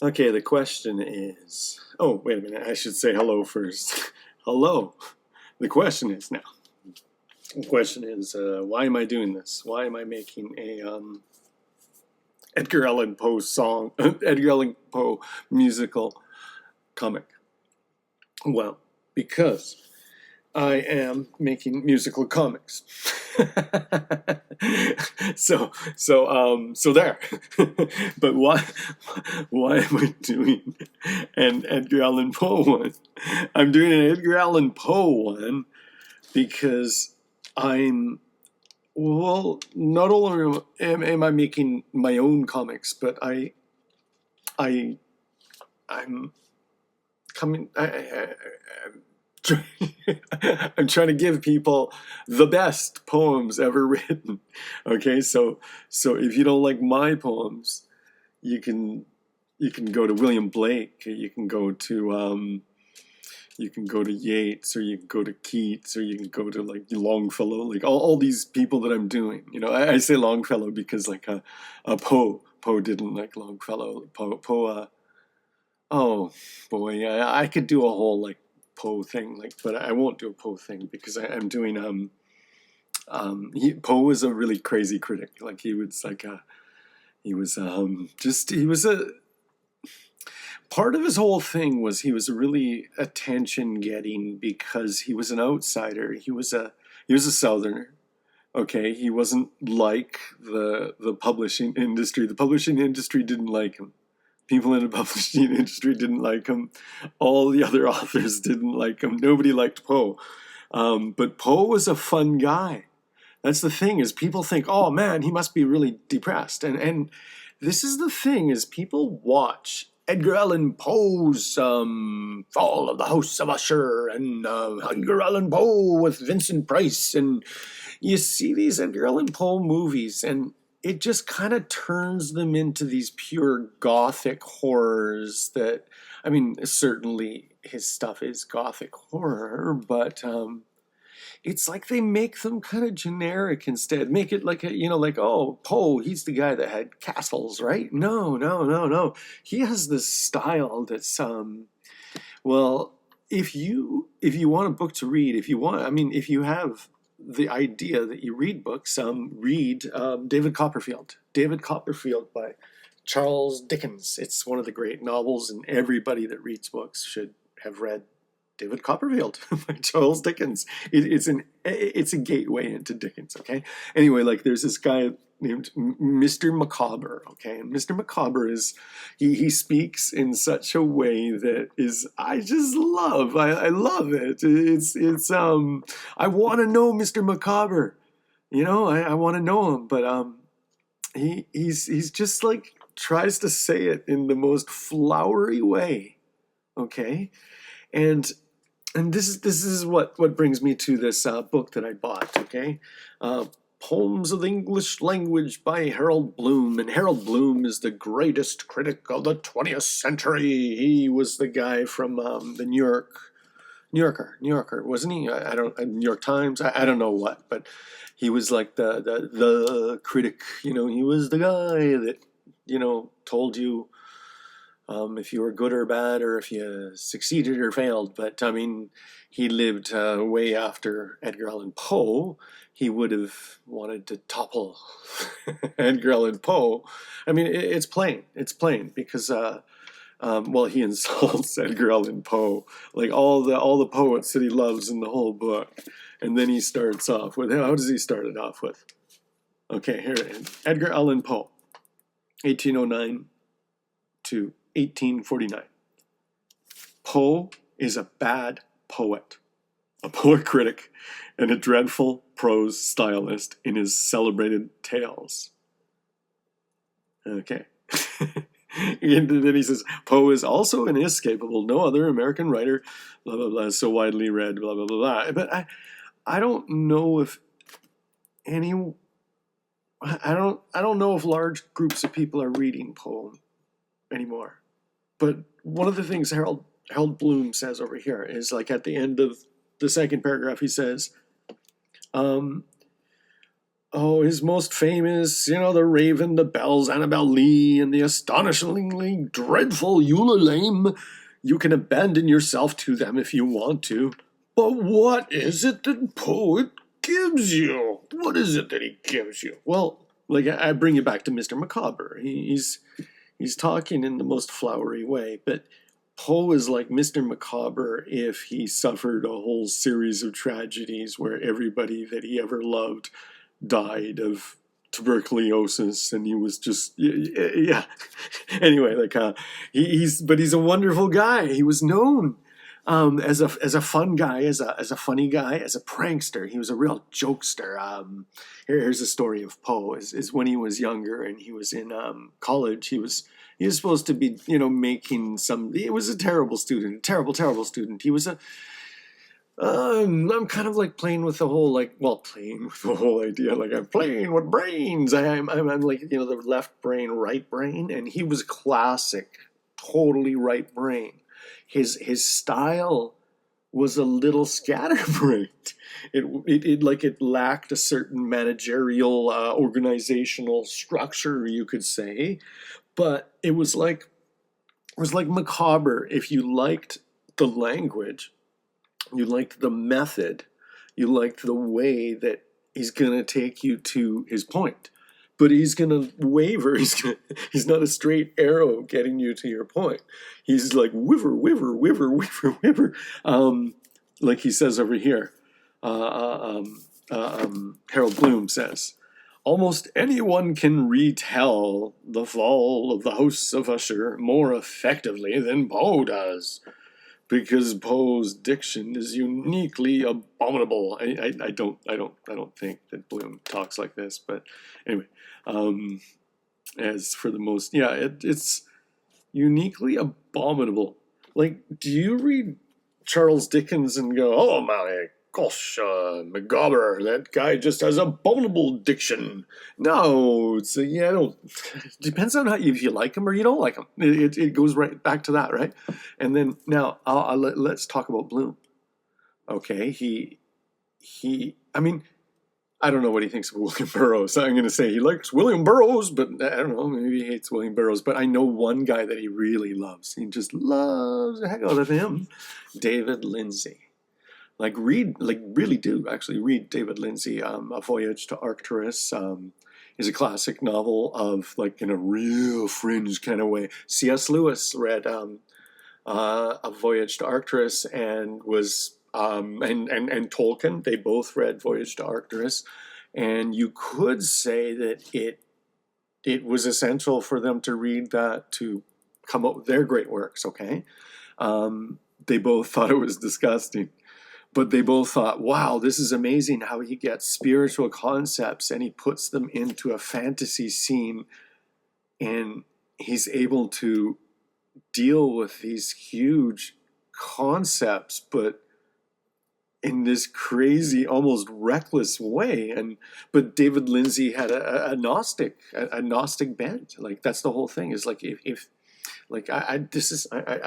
Okay, the question is. Oh, wait a minute. I should say hello first. Hello. The question is now. The question is, why am I doing this? Why am I making a Edgar Allan Poe song, Edgar Allan Poe musical comic? Well, because I am making musical comics. So there. But why am I doing an Edgar Allan Poe one? I'm doing an Edgar Allan Poe one because I'm not only am I making my own comics, but I I'm coming. I'm trying to give people the best poems ever written. Okay, so if you don't like my poems, you can go to William Blake, you can go to Yeats, or you can go to Keats, or you can go to like Longfellow, like all these people that I'm doing. I say Longfellow because like a Poe didn't like Longfellow. Oh boy, I could do a whole like Poe thing, but I won't do a Poe thing because I'm doing Poe was a really crazy critic. Like he was a part of his whole thing was he was really attention getting because he was an outsider. He was a Southerner. Okay, he wasn't like the publishing industry. The publishing industry didn't like him. People in the publishing industry didn't like him. All the other authors didn't like him. Nobody liked Poe. But Poe was a fun guy. That's the thing, is people think, oh man, he must be really depressed. And this is the thing, is people watch Edgar Allan Poe's Fall of the House of Usher and Edgar Allan Poe with Vincent Price. And you see these Edgar Allan Poe movies, and it just kind of turns them into these pure gothic horrors that, I mean, certainly his stuff is gothic horror, but it's like they make them kind of generic instead. Make it like, oh, Poe, he's the guy that had castles, right? No. He has this style that's, well, if you want a book to read, if you have the idea that you read books, read David Copperfield. David Copperfield by Charles Dickens. It's one of the great novels, and everybody that reads books should have read David Copperfield by Charles Dickens. It's a gateway into Dickens, okay? Anyway, like there's this guy named Mr. Micawber, okay? And Mr. Micawber is, he speaks in such a way that is, I just love. I love it. I want to know Mr. Micawber. I want to know him, but he's just like tries to say it in the most flowery way, okay? And this is what brings me to this book that I bought, okay? Poems of the English Language by Harold Bloom. And Harold Bloom is the greatest critic of the 20th century. He was the guy from the New Yorker, wasn't he? I don't, New York Times, I don't know what, but he was like the critic, he was the guy that, told you if you were good or bad, or if you succeeded or failed. But I mean, he lived way after Edgar Allan Poe. He would have wanted to topple Edgar Allan Poe. I mean, it's plain. It's plain because, he insults Edgar Allan Poe, like all the poets that he loves in the whole book. And then he starts off with, how does he start it off with? Okay, here it is. Edgar Allan Poe, 1809 to 1849. Poe is a bad poet, a poor critic, and a dreadful prose stylist in his celebrated tales. Okay. And then he says, Poe is also inescapable. No other American writer, blah, blah, blah, so widely read, blah, blah, blah, blah. But I don't know if I don't know if large groups of people are reading Poe anymore. But one of the things Harold Bloom says over here is, like, at the end of the second paragraph, he says, Oh, his most famous, The Raven, the Bells, Annabel Lee, and the astonishingly dreadful Eula Lame. You can abandon yourself to them if you want to. But what is it that Poet gives you? What is it that he gives you? Well, I bring you back to Mr. Macabre. He's talking in the most flowery way, but Poe is like Mr. Macabre if he suffered a whole series of tragedies where everybody that he ever loved died of tuberculosis, and he was just yeah. Anyway, he's a wonderful guy. He was known as a fun guy, as a funny guy, as a prankster. He was a real jokester. Here's a story of Poe. Is when he was younger and he was in college. He was supposed to be making some. He was a terrible student, terrible student. He was a I'm kind of like playing with the whole playing with the whole idea. Like I'm playing with brains. I'm like the left brain, right brain, and he was classic, totally right brain. His style was a little scatterbrained. It lacked a certain managerial, organizational structure, you could say, but it was like Macabre if you liked the language. You liked the method. You liked the way that he's going to take you to his point. But he's going to waver. He's not a straight arrow getting you to your point. He's like whiver, whiver, whiver, whiver, whiver. Like he says over here. Harold Bloom says, almost anyone can retell the fall of the house of Usher more effectively than Poe does. Because Poe's diction is uniquely abominable. I don't think that Bloom talks like this, but anyway, as for the most, it's uniquely abominable. Like, do you read Charles Dickens and go, oh my gosh, Macabre, that guy just has abominable diction? No, depends on if you like him or you don't like him. It goes right back to that, right? And then now let's talk about Bloom. Okay, I mean, I don't know what he thinks of William Burroughs. I'm going to say he likes William Burroughs, but I don't know, maybe he hates William Burroughs. But I know one guy that he really loves. He just loves the heck out of him, David Lindsay. Really do actually read David Lindsay, A Voyage to Arcturus. Is a classic novel of in a real fringe kind of way. C.S. Lewis read A Voyage to Arcturus and was and Tolkien. They both read Voyage to Arcturus, and you could say that it was essential for them to read that to come up with their great works. Okay, they both thought it was disgusting. But they both thought, wow, this is amazing how he gets spiritual concepts and he puts them into a fantasy scene, and he's able to deal with these huge concepts, but in this crazy, almost reckless way. But David Lindsay had a Gnostic bent. That's the whole thing. Is if I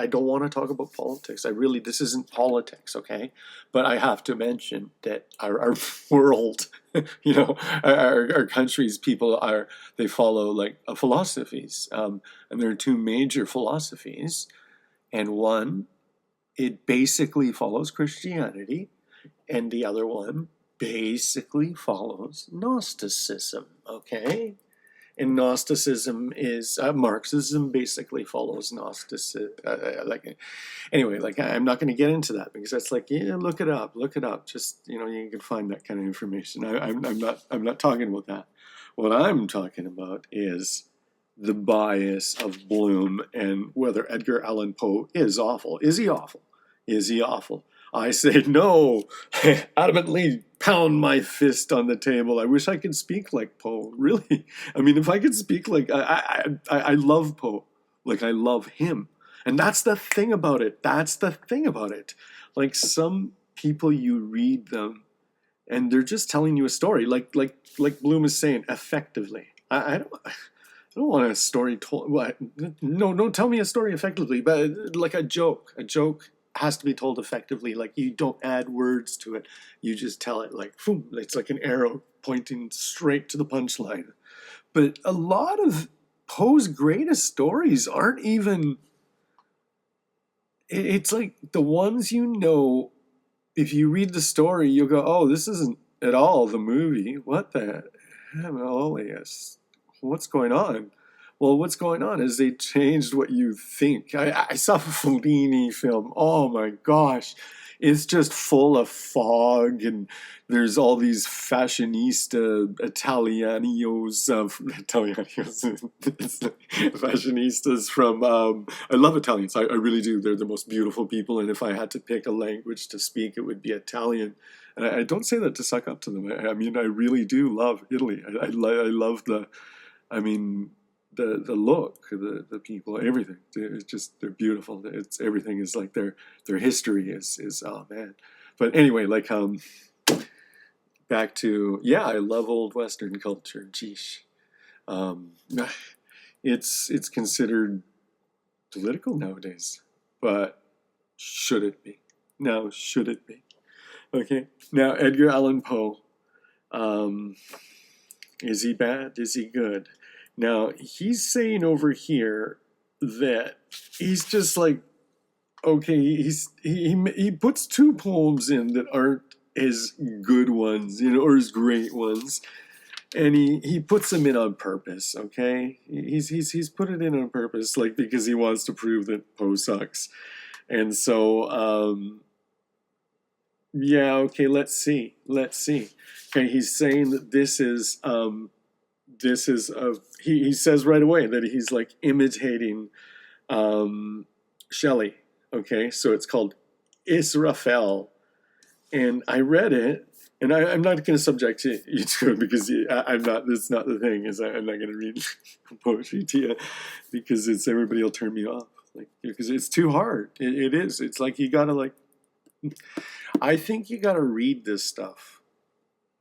don't want to talk about politics. This isn't politics, okay? But I have to mention that our world, our country's people they follow philosophies, and there are two major philosophies, and one, it basically follows Christianity, and the other one basically follows Gnosticism, okay? And Gnosticism is Marxism basically follows Gnosticism. Anyway, I'm not going to get into that because that's look it up. Just you can find that kind of information. I'm not talking about that. What I'm talking about is the bias of Bloom and whether Edgar Allan Poe is awful. Is he awful? Is he awful? I say no. Adamantly pound my fist on the table. I wish I could speak like Poe. Really. I mean, if I could speak I love Poe. I love him. And that's the thing about it. Some people, you read them and they're just telling you a story. Like Bloom is saying, effectively. I don't want a story told. What? No, don't tell me a story effectively, but like a joke. A joke has to be told effectively. Like, you don't add words to it. You just tell it like, boom, it's like an arrow pointing straight to the punchline. But a lot of Poe's greatest stories aren't even, it's like the ones you know, if you read the story, you'll go, oh, this isn't at all the movie. What the hell is, what's going on? Well, what's going on is they changed what you think. I saw a Fellini film. Oh my gosh. It's just full of fog, and there's all these fashionista Italianios, fashionistas from, I love Italians. I really do. They're the most beautiful people, and if I had to pick a language to speak, it would be Italian. And I don't say that to suck up to them. I mean, I really do love Italy. I love the, I mean, the look, the people, everything. It's just, they're beautiful. It's, everything is like their history is oh man. But anyway, like back to, yeah, I love old Western culture. Geesh. It's considered political nowadays, but should it be? No, should it be? Okay. Now, Edgar Allan Poe. Is he bad? Is he good? Now, he's saying over here that he's just like, okay, he puts two poems in that aren't his good ones, you know, or his great ones, and he puts them in on purpose. Okay, he's put it in on purpose, like, because he wants to prove that Poe sucks, and so yeah, okay, let's see. Okay, he's saying that this is he says right away that he's like imitating Shelley. Okay, so it's called Israfel, and I read it, and I'm not going to subject you to it because I'm not. That's not the thing. Is I'm not going to read poetry to you because it's, everybody will turn me off, like, because it's too hard. It is. It's like you gotta like. I think you gotta read this stuff,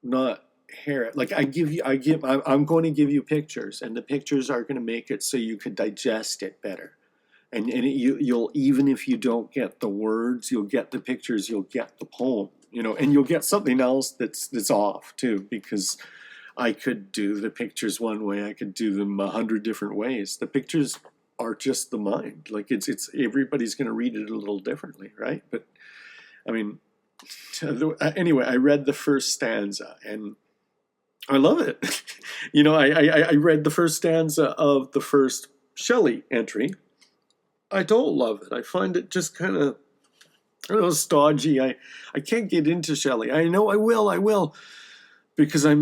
not hear it. Like, I'm going to give you pictures, and the pictures are going to make it so you could digest it better. And you'll, even if you don't get the words, you'll get the pictures, you'll get the poem, you know, and you'll get something else that's off too, because I could do the pictures one way, I could do them 100 different ways. The pictures are just the mind. Like, it's everybody's going to read it a little differently, right? But I mean, anyway, I read the first stanza and I love it. You know, I read the first stanza of the first Shelley entry. I don't love it. I find it just kind of, I don't know, stodgy. I can't get into Shelley. I know I will, because I'm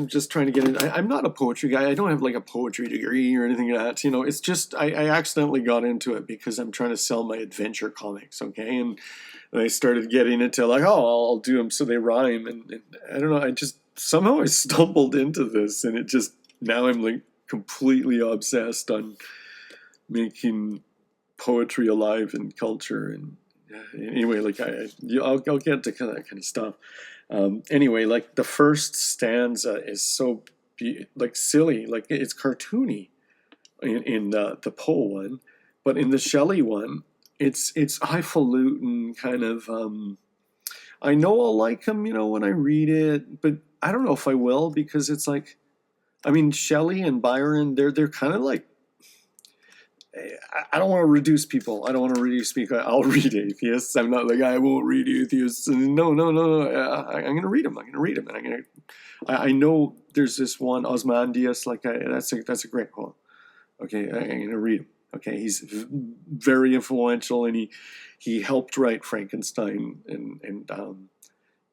just trying to get in. I'm not a poetry guy. I don't have like a poetry degree or anything like that. You know, it's just, I accidentally got into it because I'm trying to sell my adventure comics, okay? And I started getting into like, oh, I'll do them so they rhyme. And I don't know, I just, somehow I stumbled into this, and it just, now I'm like completely obsessed on making poetry alive in culture. And anyway, like I'll get to that kind of stuff. Anyway, like the first stanza is so like silly, like it's cartoony in the Poe one, but in the Shelley one, it's highfalutin kind of. I know I'll like him, you know, when I read it, but I don't know if I will, because it's like, I mean, Shelley and Byron, they're kind of like, I don't want to reduce people. I don't want to reduce people. I'll read atheists. I'm not like, I won't read atheists. No. I'm going to read them. And I know there's this one, Osmandius, like, that's a great poem. Okay, I'm going to read him. Okay, he's very influential, and he helped write Frankenstein, and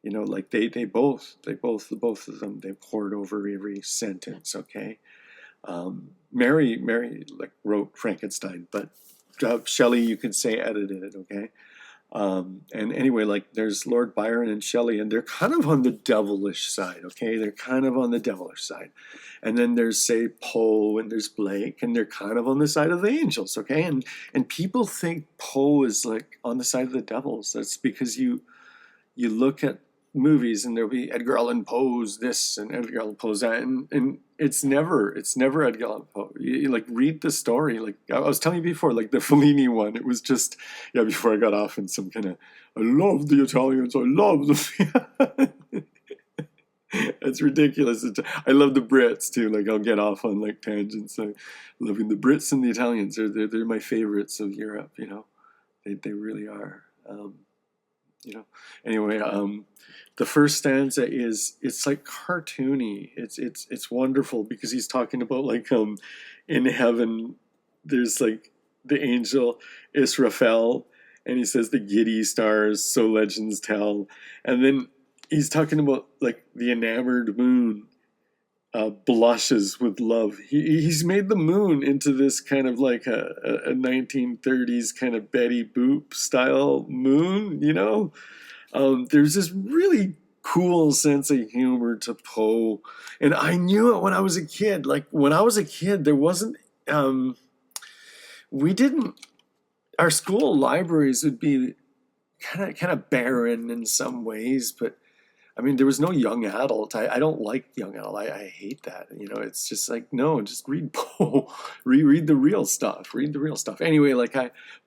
you know, like they both of them, they poured over every sentence. Okay. Mary like wrote Frankenstein, but Shelley, you could say, edited it, okay? And anyway, like there's Lord Byron and Shelley, and they're kind of on the devilish side, okay? They're kind of on the devilish side. And then there's, say, Poe, and there's Blake, and they're kind of on the side of the angels, okay? And people think Poe is like on the side of the devils. That's because you look at movies, and there'll be Edgar Allan Poe's this and Edgar Allan Poe's that, and it's never Edgar Allan Poe. Like, read the story. Like I was telling you before, like the Fellini one, it was just, yeah. Before I got off in some kind of, I love the Italians. I love the. It's ridiculous. I love the Brits too. Like, I'll get off on like tangents. Like, loving the Brits and the Italians. They're my favorites of Europe. You know, they really are. You know. Anyway, the first stanza is, it's like cartoony. It's wonderful because he's talking about like in heaven there's like the angel Israfel, and he says the giddy stars, so legends tell, and then he's talking about like the enamored moon blushes with love. He's made the moon into this kind of like a 1930s kind of Betty Boop style moon, you know? There's this really cool sense of humor to Poe. And I knew it when I was a kid. Like, when I was a kid, there wasn't, we didn't, our school libraries would be kind of barren in some ways, but I mean, there was no young adult. I don't like young adult. I hate that. You know, it's just like, no, just read Poe. Read the real stuff. Read the real stuff. Anyway, like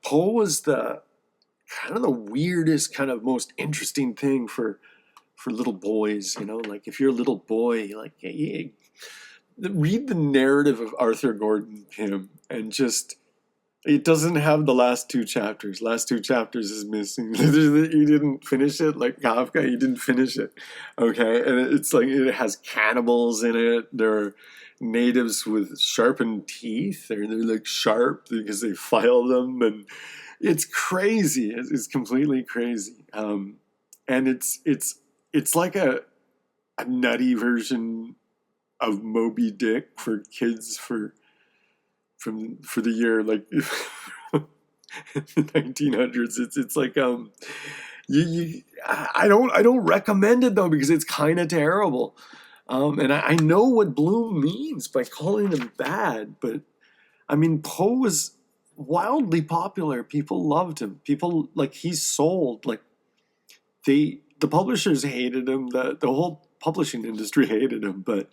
Poe was the kind of the weirdest, kind of most interesting thing for little boys. You know, like if you're a little boy, like read the narrative of Arthur Gordon Pym and just. It doesn't have the last two chapters. Last two chapters is missing. You didn't finish it, like Kafka. You didn't finish it, okay? And it's like it has cannibals in it. There are natives with sharpened teeth. They're like sharp because they file them, and it's crazy. It's completely crazy. And it's like a nutty version of Moby Dick for kids for the year like 1900s. It's like I don't recommend it though, because it's kind of terrible. And I know what Bloom means by calling him bad, but I mean, Poe was wildly popular. People loved him. People, like, he sold, like, the publishers hated him. The whole publishing industry hated him. But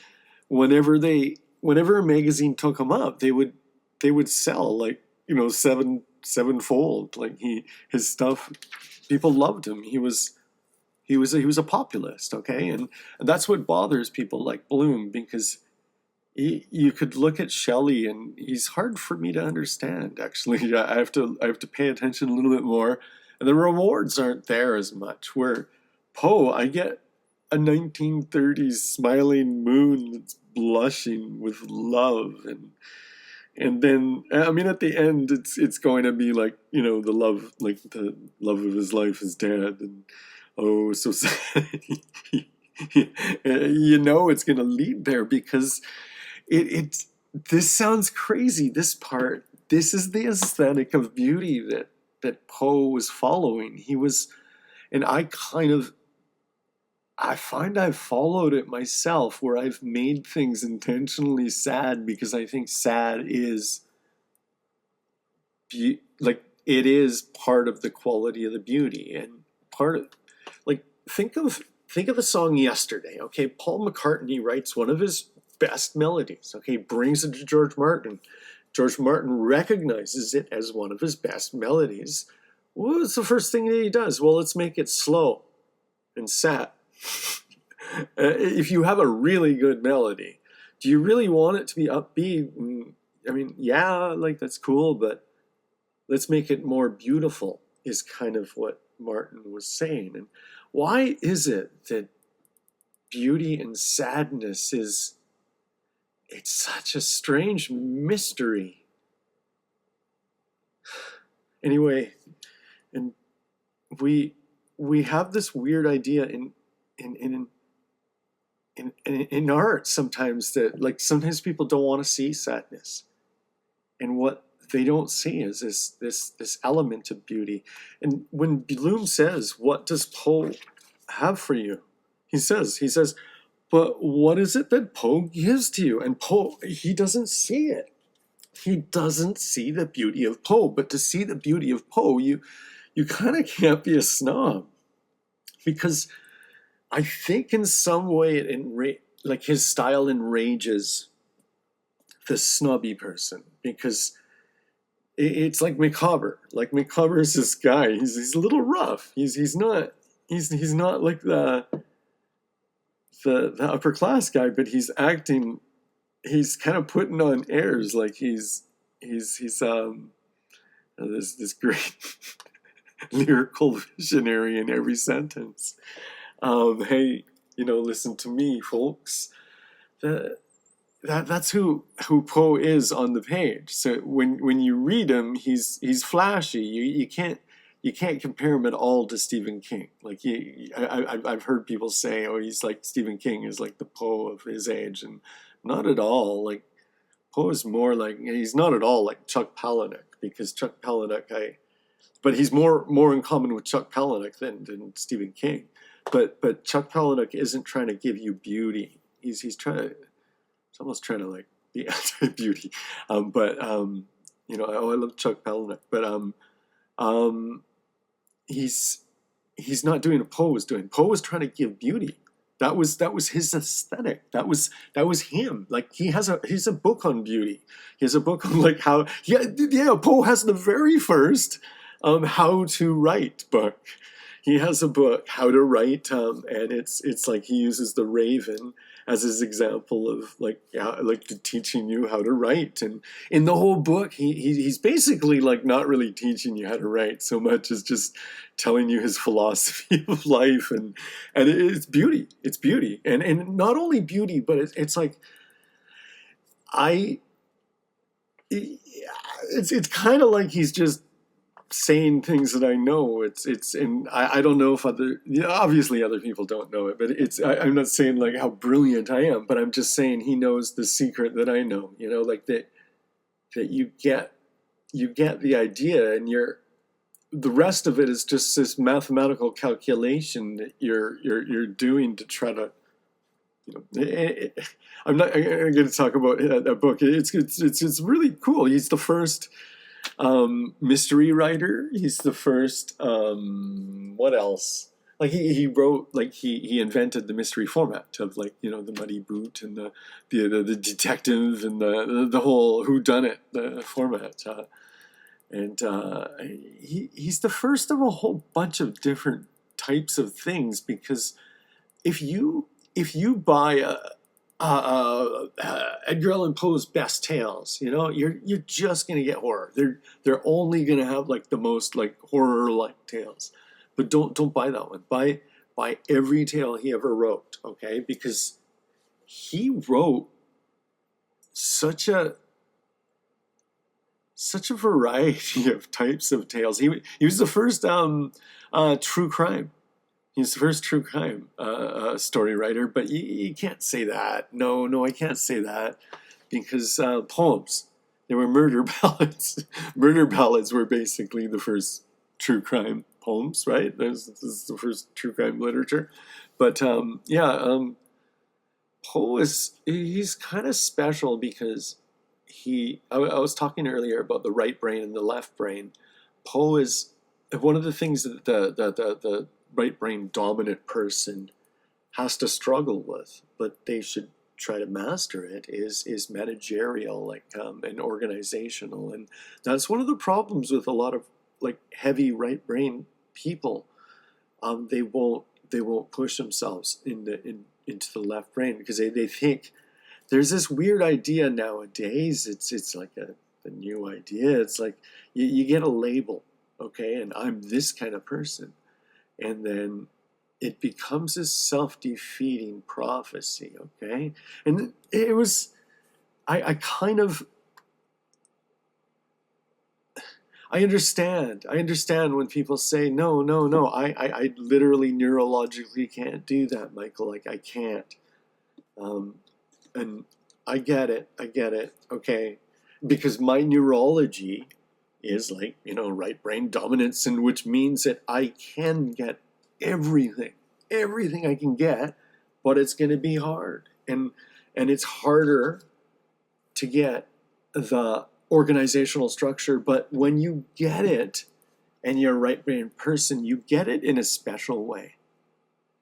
whenever a magazine took him up, they would sell, like, you know, sevenfold. Like, his stuff, people loved him. He was a populist, okay, and that's what bothers people like Bloom, because you could look at Shelley and he's hard for me to understand. Actually, I have to pay attention a little bit more, and the rewards aren't there as much. Where Poe, I get a 1930s smiling moon that's blushing with love, and then, I mean, at the end, it's going to be like, you know, the love of his life is dead, and oh, so sad. You know, it's going to lead there, because this sounds crazy. This part, this is the aesthetic of beauty that Poe was following. He was, and I find I've followed it myself, where I've made things intentionally sad because I think sad is like, it is part of the quality of the beauty, and part of, like, think of the song Yesterday. Okay, Paul McCartney writes one of his best melodies. Okay, brings it to George Martin. George Martin recognizes it as one of his best melodies. What's the first thing that he does? Well, let's make it slow and sad. If you have a really good melody, do you really want it to be upbeat? I mean, yeah, like, that's cool, but let's make it more beautiful, is kind of what Martin was saying. And why is it that beauty and sadness it's such a strange mystery? Anyway, and we have this weird idea in art sometimes, that, like, sometimes people don't want to see sadness, and what they don't see is this element of beauty. And when Bloom says, "What does Poe have for you?" He says, "But what is it that Poe gives to you?" And Poe, he doesn't see it. He doesn't see the beauty of Poe. But to see the beauty of Poe, you kind of can't be a snob, because I think in some way like his style enrages the snobby person, because it's like Macabre. Like Macabre is this guy. He's a little rough. He's not like the upper class guy, but he's acting. He's kind of putting on airs like he's this great lyrical visionary in every sentence. Hey, listen to me, folks. The, that's who Poe is on the page. So when you read him, he's flashy. You can't compare him at all to Stephen King. Like I've heard people say, oh, he's like Stephen King is like the Poe of his age, and not at all. Like Poe is more like, he's not at all like Chuck Palahniuk, because Chuck Palahniuk, but he's more in common with Chuck Palahniuk than Stephen King. But Chuck Palahniuk isn't trying to give you beauty. He's trying to. It's almost trying to like be anti-beauty. I love Chuck Palahniuk, but he's not doing what Poe was doing. Poe was trying to give beauty. That was his aesthetic. That was him. Like he's a book on beauty. He has a book on like how Poe has the very first how to write book. He has a book, How to Write, and it's like he uses the raven as his example of like teaching you how to write. And in the whole book, he's basically like not really teaching you how to write so much as just telling you his philosophy of life, and it's beauty. It's beauty, and not only beauty, but it's like it's kind of like he's just saying things that I know. And I don't know if obviously other people don't know it, but I'm not saying like how brilliant I am, but I'm just saying he knows the secret that I know, like that you get the idea, and the rest of it is just this mathematical calculation that you're doing to try to, I'm going to talk about that book. It's really cool. He's the first mystery writer. He's the first what else? Like he wrote, like he invented the mystery format of like the Muddy Boot and the detective and the whole whodunit format. He's the first of a whole bunch of different types of things, because if you buy Edgar Allan Poe's best tales, you're just gonna get horror. They're only gonna have like the most like horror like tales, but don't buy that one. Buy every tale he ever wrote, okay? Because he wrote such a variety of types of tales. He was the first true crime. He's the first true crime story writer, but you can't say that. No, I can't say that, because poems, they were murder ballads. Murder ballads were basically the first true crime poems, right? This is the first true crime literature. But Poe he's kind of special because I was talking earlier about the right brain and the left brain. Poe is one of the things that the right brain dominant person has to struggle with, but they should try to master it, is managerial, like and organizational. And that's one of the problems with a lot of like heavy right brain people. They won't push themselves into the left brain, because they think there's this weird idea nowadays. It's like a new idea. It's like you get a label, okay, and I'm this kind of person. And then it becomes a self-defeating prophecy, okay? And it was, I kind of, I understand when people say, no, I literally neurologically can't do that, Michael, like I can't. And I get it, okay? Because my neurology is like, right brain dominance, and which means that I can get everything I can get, but it's going to be hard. And it's harder to get the organizational structure, but when you get it and you're a right brain person, you get it in a special way,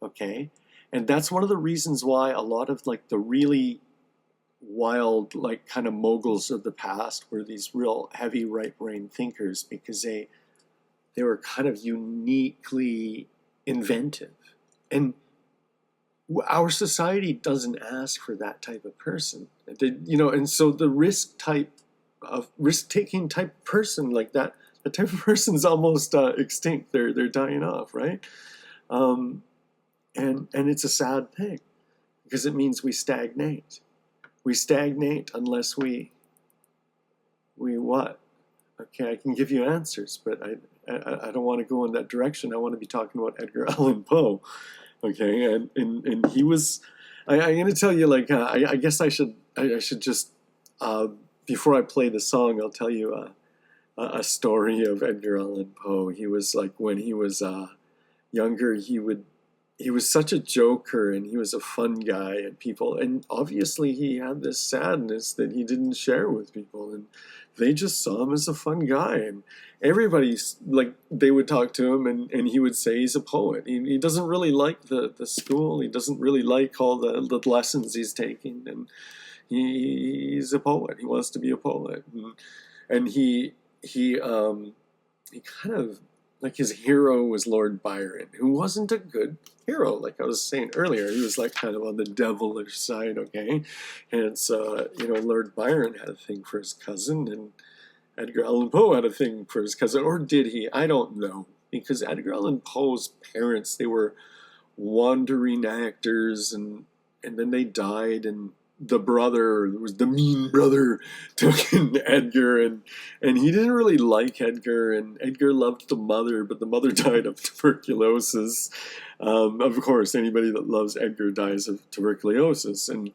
okay? And that's one of the reasons why a lot of like the really wild, like kind of moguls of the past were these real heavy right brain thinkers, because they were kind of uniquely inventive. And our society doesn't ask for that type of person. And so the risk-taking type person like that, the type of person's almost extinct. They're dying off, right? And it's a sad thing, because it means we stagnate. We stagnate unless we what? Okay, I can give you answers, but I don't want to go in that direction. I want to be talking about Edgar Allan Poe. Okay, and he was. I'm going to tell you, like, I guess I should just before I play the song, I'll tell you a story of Edgar Allan Poe. He was like, when he was younger, he was such a joker, and he was a fun guy, and obviously he had this sadness that he didn't share with people, and they just saw him as a fun guy, and everybody's like, they would talk to him, and he would say he's a poet. He doesn't really like the school. He doesn't really like all the lessons he's taking, and he's a poet. He wants to be a poet, and he kind of, like, his hero was Lord Byron, who wasn't a good hero. Like I was saying earlier, he was like kind of on the devilish side, okay? And so, Lord Byron had a thing for his cousin, and Edgar Allan Poe had a thing for his cousin. Or did he? I don't know. Because Edgar Allan Poe's parents, they were wandering actors, and then they died, and the brother, was the mean brother, took in Edgar, and he didn't really like Edgar, and Edgar loved the mother, but the mother died of tuberculosis. Of course, anybody that loves Edgar dies of tuberculosis, and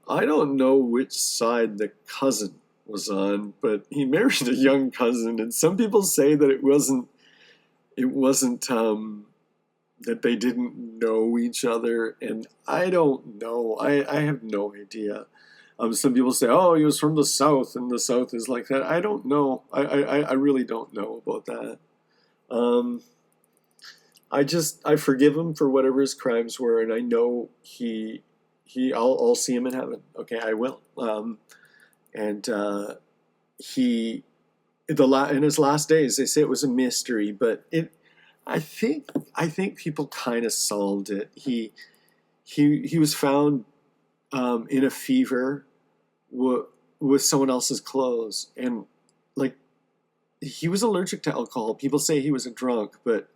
I don't know which side the cousin was on, but he married a young cousin, and some people say that it wasn't that they didn't know each other, and I don't know. I have no idea. Some people say, oh, he was from the South, and the South is like that. I don't know. I really don't know about that. I forgive him for whatever his crimes were, and I know I'll see him in heaven. Okay, I will. In his last days, they say it was a mystery, but I think people kind of solved it. He was found in a fever with someone else's clothes, and like, he was allergic to alcohol. People say he was a drunk, but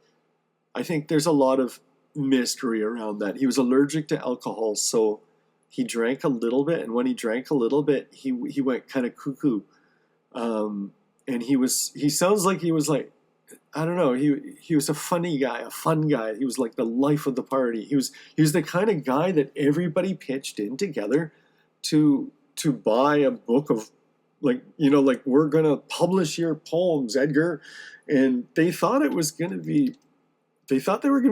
I think there's a lot of mystery around that. He was allergic to alcohol, so he drank a little bit, and when he drank a little bit, he went kind of cuckoo, and he sounds like he was like, I don't know. He was a funny guy, a fun guy. He was like the life of the party. He was the kind of guy that everybody pitched in together to buy a book of, like, we're gonna publish your poems, Edgar, and they thought they were gonna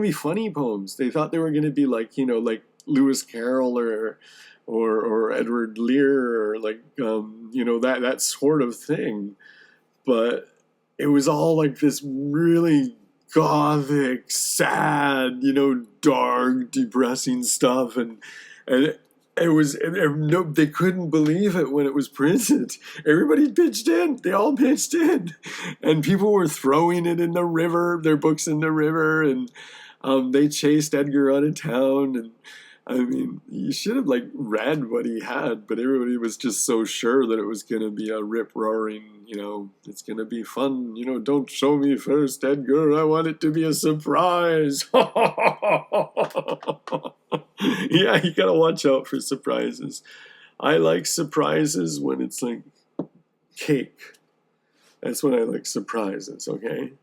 be funny poems. They thought they were gonna be like Lewis Carroll or Edward Lear, or like that sort of thing, but it was all like this really gothic, sad, dark, depressing stuff, and it was, no, they couldn't believe it when it was printed. Everybody pitched in. They all pitched in, and people were throwing it in the river, their books in the river, and they chased Edgar out of town. And I mean, you should have read what he had, but everybody was just so sure that it was going to be a rip-roaring, it's going to be fun. Don't show me first, Edgar. I want it to be a surprise. Yeah, you got to watch out for surprises. I like surprises when it's like cake. That's when I like surprises, okay?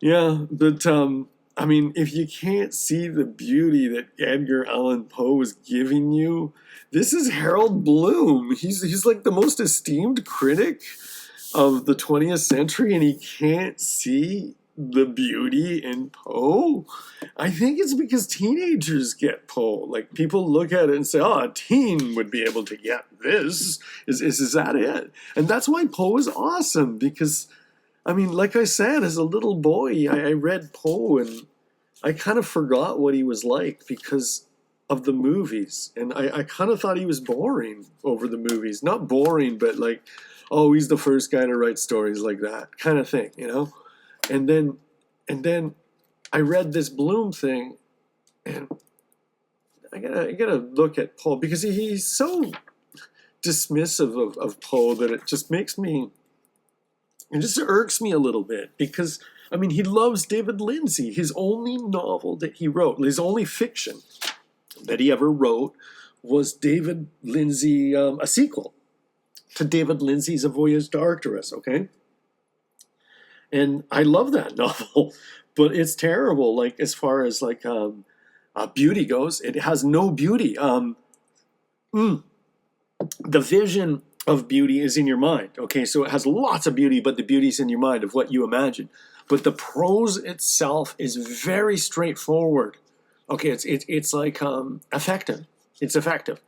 Yeah, but I mean, if you can't see the beauty that Edgar Allan Poe was giving you, this is Harold Bloom. He's like the most esteemed critic of the 20th century, and he can't see the beauty in Poe. I think it's because teenagers get Poe. Like, people look at it and say, oh, a teen would be able to get this. Is that it? And that's why Poe is awesome, because, I mean, like I said, as a little boy, I read Poe, and I kind of forgot what he was like because of the movies. And I kind of thought he was boring over the movies. Not boring, but like, oh, he's the first guy to write stories like that kind of thing, you know? And then, and then I read this Bloom thing, and I gotta look at Poe because he's so dismissive of Poe that it just makes me, it just irks me a little bit because I mean he loves David Lindsay. His only novel that he wrote, his only fiction that he ever wrote, was David Lindsay, a sequel to David Lindsay's A Voyage to Arcturus. Okay, and I love that novel, but it's terrible. Like as far as like beauty goes, it has no beauty. The vision of beauty is in your mind. Okay, so it has lots of beauty, but the beauty's in your mind of what you imagine. But the prose itself is very straightforward. Okay, it's like effective. It's effective,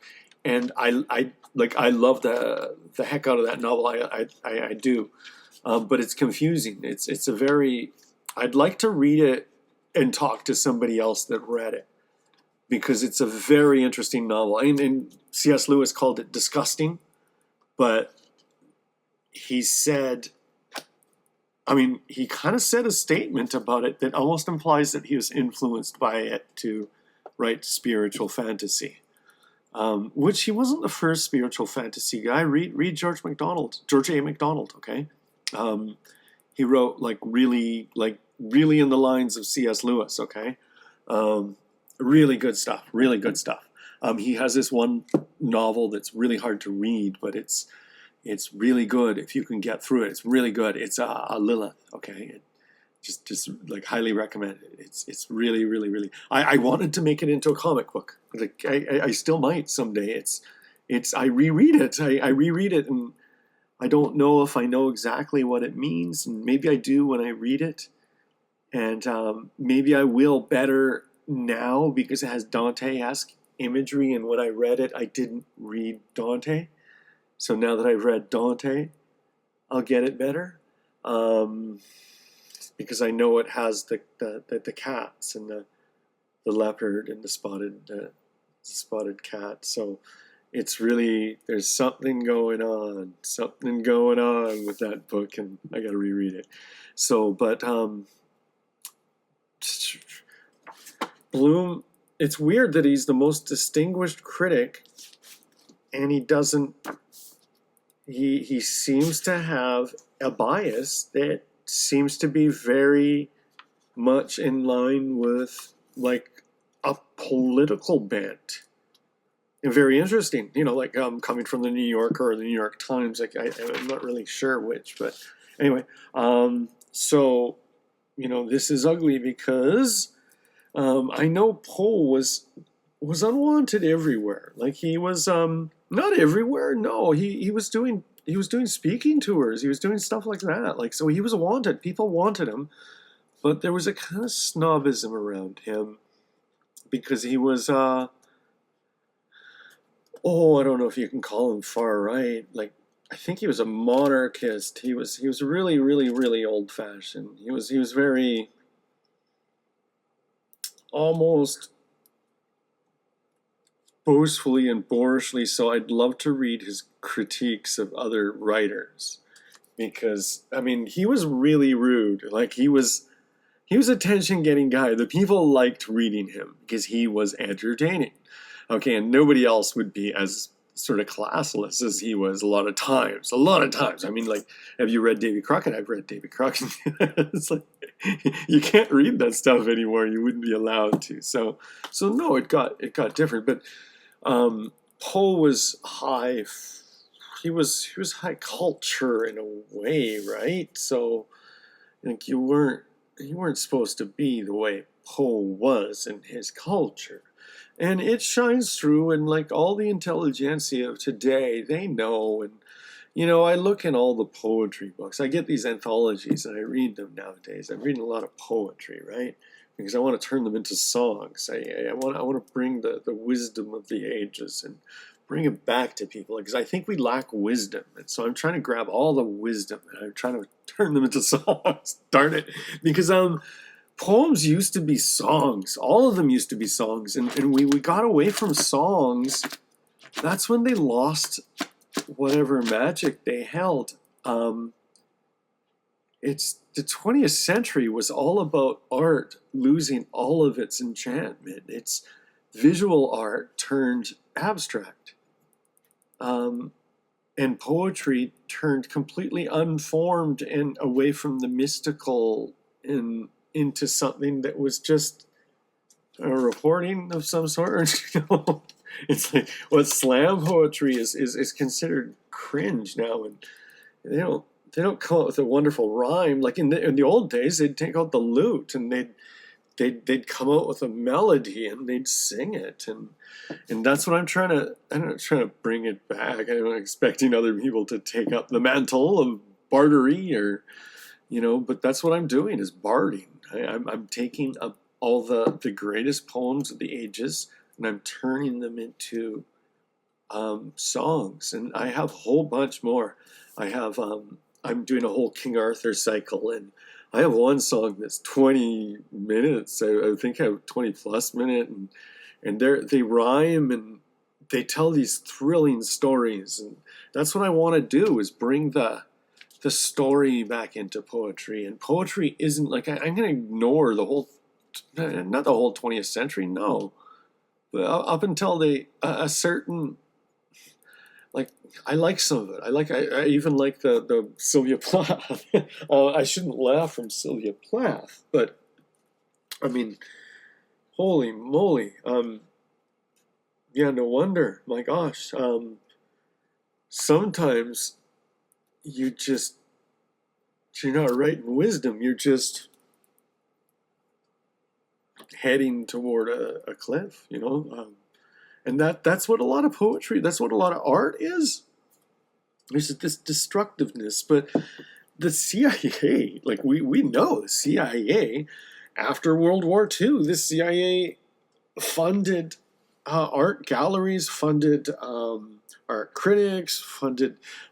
and I love the heck out of that novel. I do, but it's confusing. It's a very. I'd like to read it and talk to somebody else that read it because it's a very interesting novel. And C.S. Lewis called it disgusting, but he said, I mean, he kind of said a statement about it that almost implies that he was influenced by it to write spiritual fantasy, which he wasn't the first spiritual fantasy guy. Read George A. MacDonald, okay? He wrote like really in the lines of C.S. Lewis, okay? Really good stuff, really good stuff. He has this one novel that's really hard to read, but it's really good if you can get through it. It's really good. It's a Lilith, okay? Just like highly recommend it. It's really, really, really. I wanted to make it into a comic book. Like I still might someday. I reread it. I reread it, and I don't know if I know exactly what it means. And maybe I do when I read it, and maybe I will better now because it has Dante-esque imagery. And when I read it, I didn't read Dante. So now that I've read Dante, I'll get it better, because I know it has the cats and the leopard and the spotted cat. So it's really, there's something going on with that book, and I got to reread it. So, but Bloom, it's weird that he's the most distinguished critic, and he doesn't. He seems to have a bias that seems to be very much in line with like a political bent. And very interesting, you know, like coming from the New Yorker or the New York Times. Like I'm not really sure which, but anyway. So you know, this is ugly because I know Poe was unwanted everywhere. Like he was not everywhere. No, he was doing speaking tours. He was doing stuff like that. Like so he was wanted. People wanted him, but there was a kind of snobism around him because he was I don't know if you can call him far right. Like I think he was a monarchist. He was really, really, really old fashioned. He was very almost boastfully and boorishly so. I'd love to read his critiques of other writers because I mean he was really rude. Like he was attention getting guy. The people liked reading him because he was entertaining. Okay, and nobody else would be as sort of classless as he was a lot of times. I mean, like, have you read Davy Crockett? I've read Davy Crockett. It's like you can't read that stuff anymore. You wouldn't be allowed to. So no, it got different. But Poe was high. He was high culture in a way, right? So like you weren't supposed to be the way Poe was in his culture. And it shines through, and like all the intelligentsia of today, they know. And, you know, I look in all the poetry books. I get these anthologies and I read them nowadays. I'm reading a lot of poetry, right? Because I want to turn them into songs. I want to bring the wisdom of the ages and bring it back to people. Because I think we lack wisdom. And so I'm trying to grab all the wisdom and I'm trying to turn them into songs. Darn it. Because poems used to be songs. All of them used to be songs. And we got away from songs. That's when they lost whatever magic they held. It's the 20th century was all about art losing all of its enchantment. It's visual art turned abstract. And poetry turned completely unformed and away from the mystical and into something that was just a reporting of some sort. It's like what slam poetry is considered cringe now, and they don't come up with a wonderful rhyme like in the old days. They'd take out the lute and they'd come out with a melody and they'd sing it, and that's what I'm trying to bring it back. I'm not expecting other people to take up the mantle of bardery or but that's what I'm doing is barding. I'm taking up all the greatest poems of the ages and I'm turning them into songs, and I have a whole bunch more. I'm doing a whole King Arthur cycle, and I have one song that's 20 minutes. I think I have 20 plus minute, and they rhyme and they tell these thrilling stories, and that's what I want to do is bring the story back into poetry. And poetry isn't like I'm going to ignore not the whole 20th century, no, but up until a certain. Like I like some of it. I even like the Sylvia Plath. I shouldn't laugh from Sylvia Plath, but I mean, holy moly! Yeah, no wonder. My gosh, sometimes you're not writing wisdom. You're just heading toward a cliff. And that's what a lot of poetry, that's what a lot of art is. There's this destructiveness. But the CIA, like we know the CIA, after World War II, the CIA funded art galleries, funded art critics,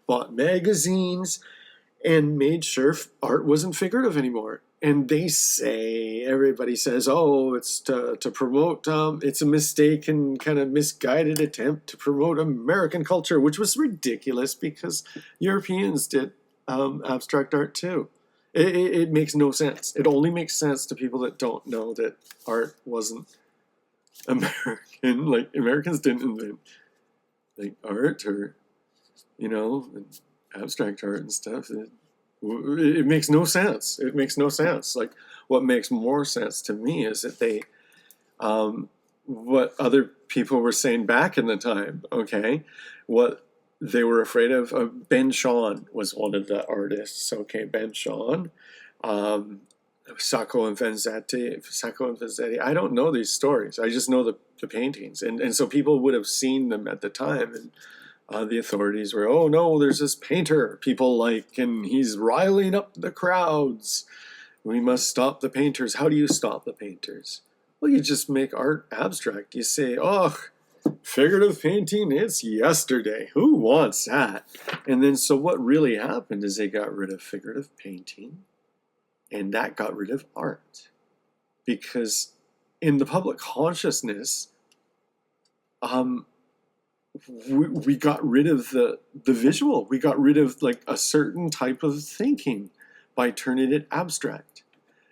bought magazines, and made sure art wasn't figurative anymore. And everybody says, oh, it's to promote, it's a mistaken, kind of misguided attempt to promote American culture, which was ridiculous because Europeans did abstract art too. It makes no sense. It only makes sense to people that don't know that art wasn't American. Like, Americans didn't invent, like, art or, and abstract art and stuff. It makes no sense. It makes no sense. Like, what makes more sense to me is that what other people were saying back in the time, okay? What they were afraid of. Ben Shahn was one of the artists, okay? Ben Shahn, Sacco and Vanzetti. I don't know these stories. I just know the paintings. And so people would have seen them at the time, and the authorities were, oh no, there's this painter people like, and he's riling up the crowds. We must stop the painters. How do you stop the painters? Well, you just make art abstract. You say, oh, figurative painting, it's yesterday. Who wants that? And then so what really happened is they got rid of figurative painting, and that got rid of art. Because in the public consciousness, we got rid of the visual. We got rid of like a certain type of thinking by turning it abstract.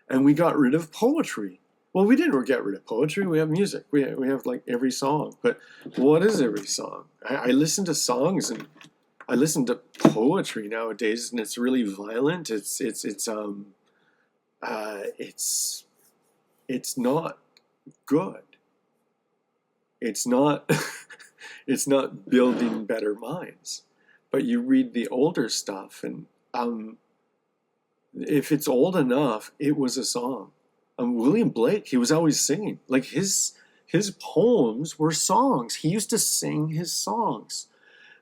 And we got rid of poetry. Well, we didn't get rid of poetry. We have music. We have like every song. But what is every song? I listen to songs and I listen to poetry nowadays, and it's really violent. It's not good. It's not it's not building better minds. But you read the older stuff, and if it's old enough, it was a song. William Blake, he was always singing. Like his poems were songs. He used to sing his songs.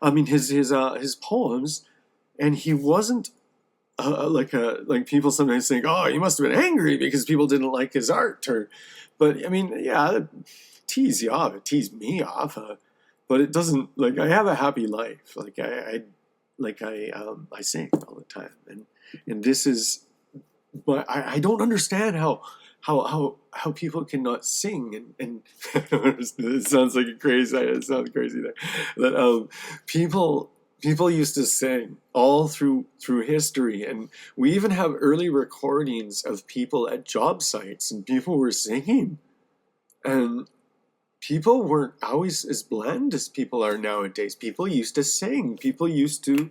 I mean his poems, and he wasn't like people sometimes think, oh, he must have been angry because people didn't like his art. But I mean, yeah, tease you off, it teased me off. But it doesn't, like, I have a happy life. Like I sing all the time, and this is, but I don't understand how how people cannot sing and it sounds like a crazy, it sounds crazy there, that people people used to sing all through history, and we even have early recordings of people at job sites, and people were singing, and people weren't always as bland as people are nowadays. People used to sing. People used to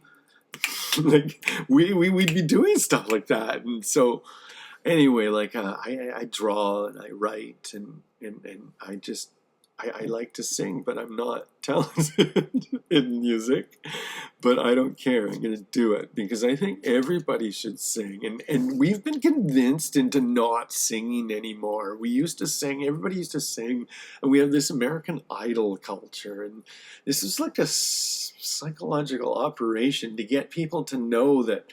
like we'd be doing stuff like that, and so anyway, like I draw and I write and I like to sing, but I'm not talented in music. But I don't care. I'm gonna do it because I think everybody should sing. And we've been convinced into not singing anymore. We used to sing, everybody used to sing, and we have this American Idol culture. And this is like a psychological operation to get people to know that,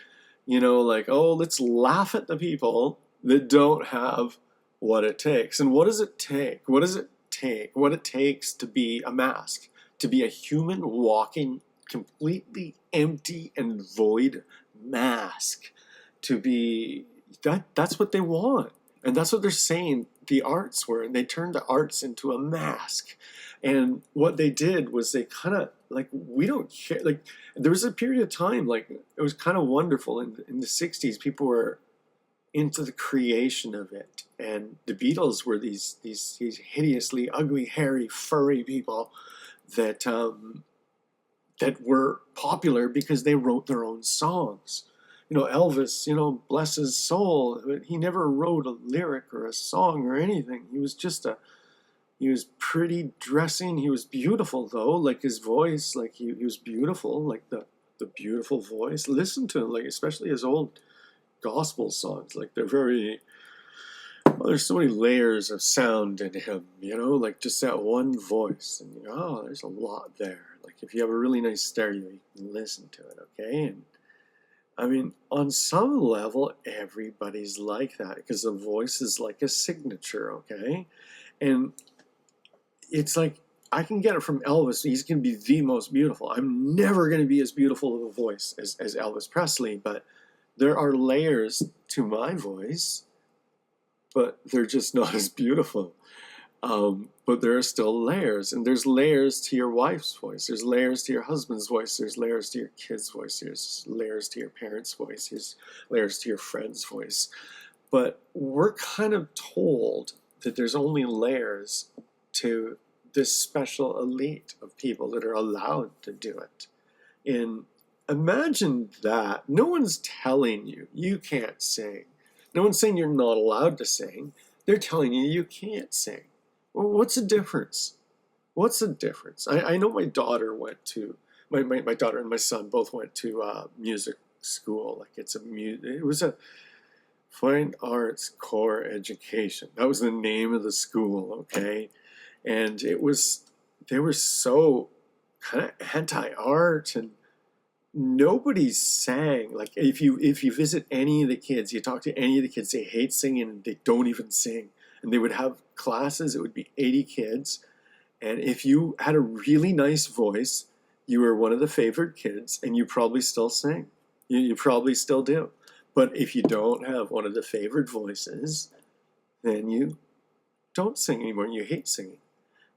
like, oh, let's laugh at the people that don't have what it takes. And what does it take? What does it take? What it takes to be a mask, to be a human walking completely empty and void mask, to be that's what they want. And that's what they're saying the arts were. And they turned the arts into a mask. And what they did was they kind of like, we don't care. Like, there was a period of time, like, it was kind of wonderful in the 60s. People were into the creation of it, and the Beatles were these hideously ugly, hairy, furry people that that were popular because they wrote their own songs. Elvis, bless his soul, he never wrote a lyric or a song or anything. He was pretty dressing. He was beautiful though, like his voice, like he was beautiful, like the beautiful voice. Listen to him, like especially his old gospel songs, like they're very, well, there's so many layers of sound in him, like just that one voice, and oh, there's a lot there. Like if you have a really nice stereo, you can listen to it, okay? And I mean, on some level, everybody's like that because the voice is like a signature, okay? And it's like, I can get it from Elvis. He's going to be the most beautiful. I'm never going to be as beautiful of a voice as Elvis Presley, but there are layers to my voice, but they're just not as beautiful. But there are still layers, and there's layers to your wife's voice. There's layers to your husband's voice. There's layers to your kid's voice. There's layers to your parents' voice. There's layers to your friend's voice. But we're kind of told that there's only layers to this special elite of people that are allowed to do it. And imagine that. No one's telling you you can't sing. No one's saying you're not allowed to sing. They're telling you you can't sing. Well, what's the difference? What's the difference? I know my daughter went to, my daughter and my son both went to music school. Like it was a fine arts core education. That was the name of the school, okay? And they were so kind of anti-art, and nobody sang. Like if you visit any of the kids, you talk to any of the kids, they hate singing and they don't even sing. And they would have classes, it would be 80 kids. And if you had a really nice voice, you were one of the favored kids, and you probably still sing. You probably still do. But if you don't have one of the favored voices, then you don't sing anymore, and you hate singing.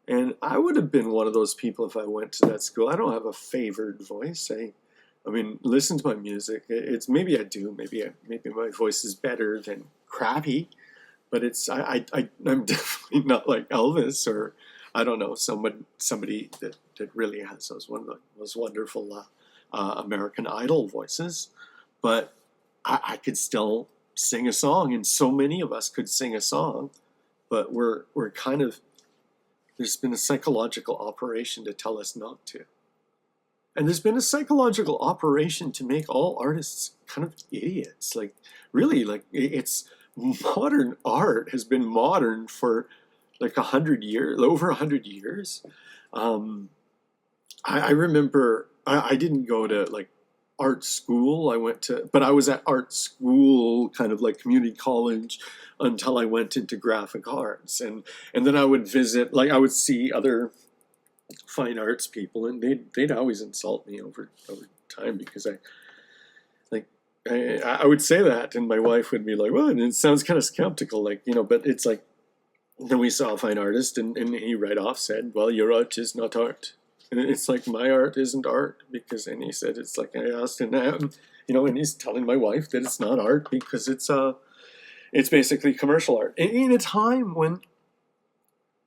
And I would have been one of those people if I went to that school. I don't have a favored voice. I mean, listen to my music. It's maybe I do. Maybe my voice is better than crappy, but I'm definitely not like Elvis, or I don't know, somebody that really has those wonderful American Idol voices. But I could still sing a song, and so many of us could sing a song, but we're kind of, there's been a psychological operation to tell us not to. And there's been a psychological operation to make all artists kind of idiots. Like, really, like, it's modern art has been modern for like 100 years, over 100 years. I remember I didn't go to like art school. But I was at art school, kind of like community college, until I went into graphic arts. And then I would visit, like I would see other fine arts people, and they'd always insult me over time because I would say that, and my wife would be like, "Well," and it sounds kind of skeptical, like, but it's like, then we saw a fine artist, and he right off said, "Well, your art is not art." And it's like, my art isn't art, because, and he said, it's like, I asked, and he's telling my wife that it's not art because it's basically commercial art. In a time when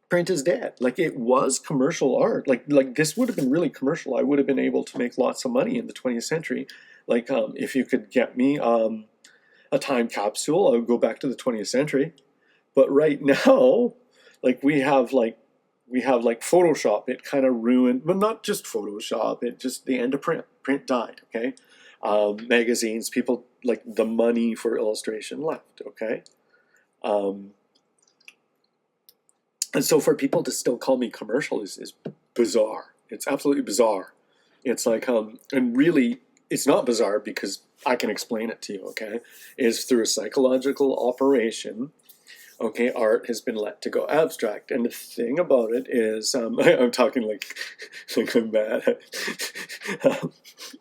print is dead. Like, it was commercial art. Like this would have been really commercial. I would have been able to make lots of money in the 20th century. Like, if you could get me a time capsule, I would go back to the 20th century. But right now, like, we have Photoshop. It kind of ruined, but not just Photoshop. It just, the end of print. Print died. Okay, magazines, people, like, the money for illustration left. Okay. And so for people to still call me commercial is bizarre. It's absolutely bizarre. It's like, and really, it's not bizarre because I can explain it to you, okay? It's through a psychological operation, okay, art has been let to go abstract. And the thing about it is, I'm talking like I'm mad.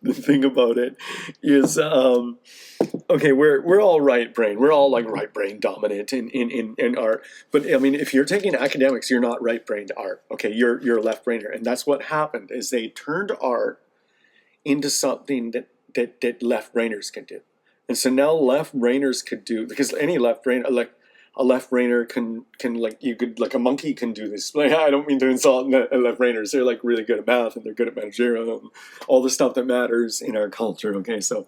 The thing about it is, okay, we're all right brain. We're all like right brain dominant in art. But I mean, if you're taking academics, you're not right brained art. Okay, you're a left brainer, and that's what happened. Is they turned art into something that left brainers can do, and so now left brainers could do, because any left brainer, like a left brainer can like, you could, like, a monkey can do this. Like, I don't mean to insult left brainers. They're like really good at math, and they're good at managerial, and all the stuff that matters in our culture. Okay, so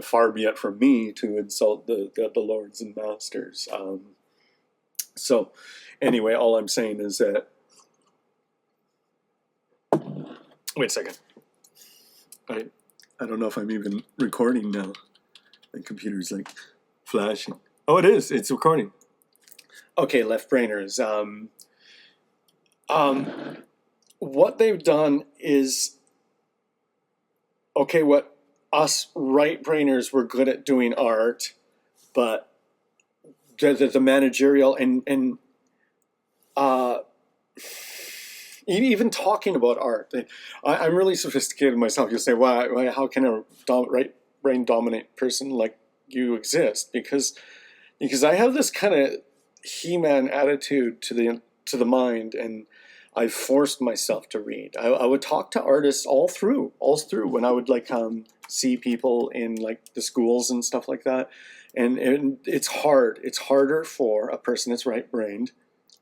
far be it from me to insult the lords and masters. So anyway, all I'm saying is that, wait a second. I don't know if I'm even recording now. My computer's like flashing. Oh, it is. It's recording. Okay, left brainers. What they've done is, okay, what us right brainers were good at doing art, but the managerial and even talking about art. I'm really sophisticated myself. You'll say, why how can a right brain dominant person like you exist? Because I have this kind of He-Man attitude to the mind, and I forced myself to read. I would talk to artists all through when I would, like, see people in, like, the schools and stuff like that, and it's hard. It's harder for a person that's right-brained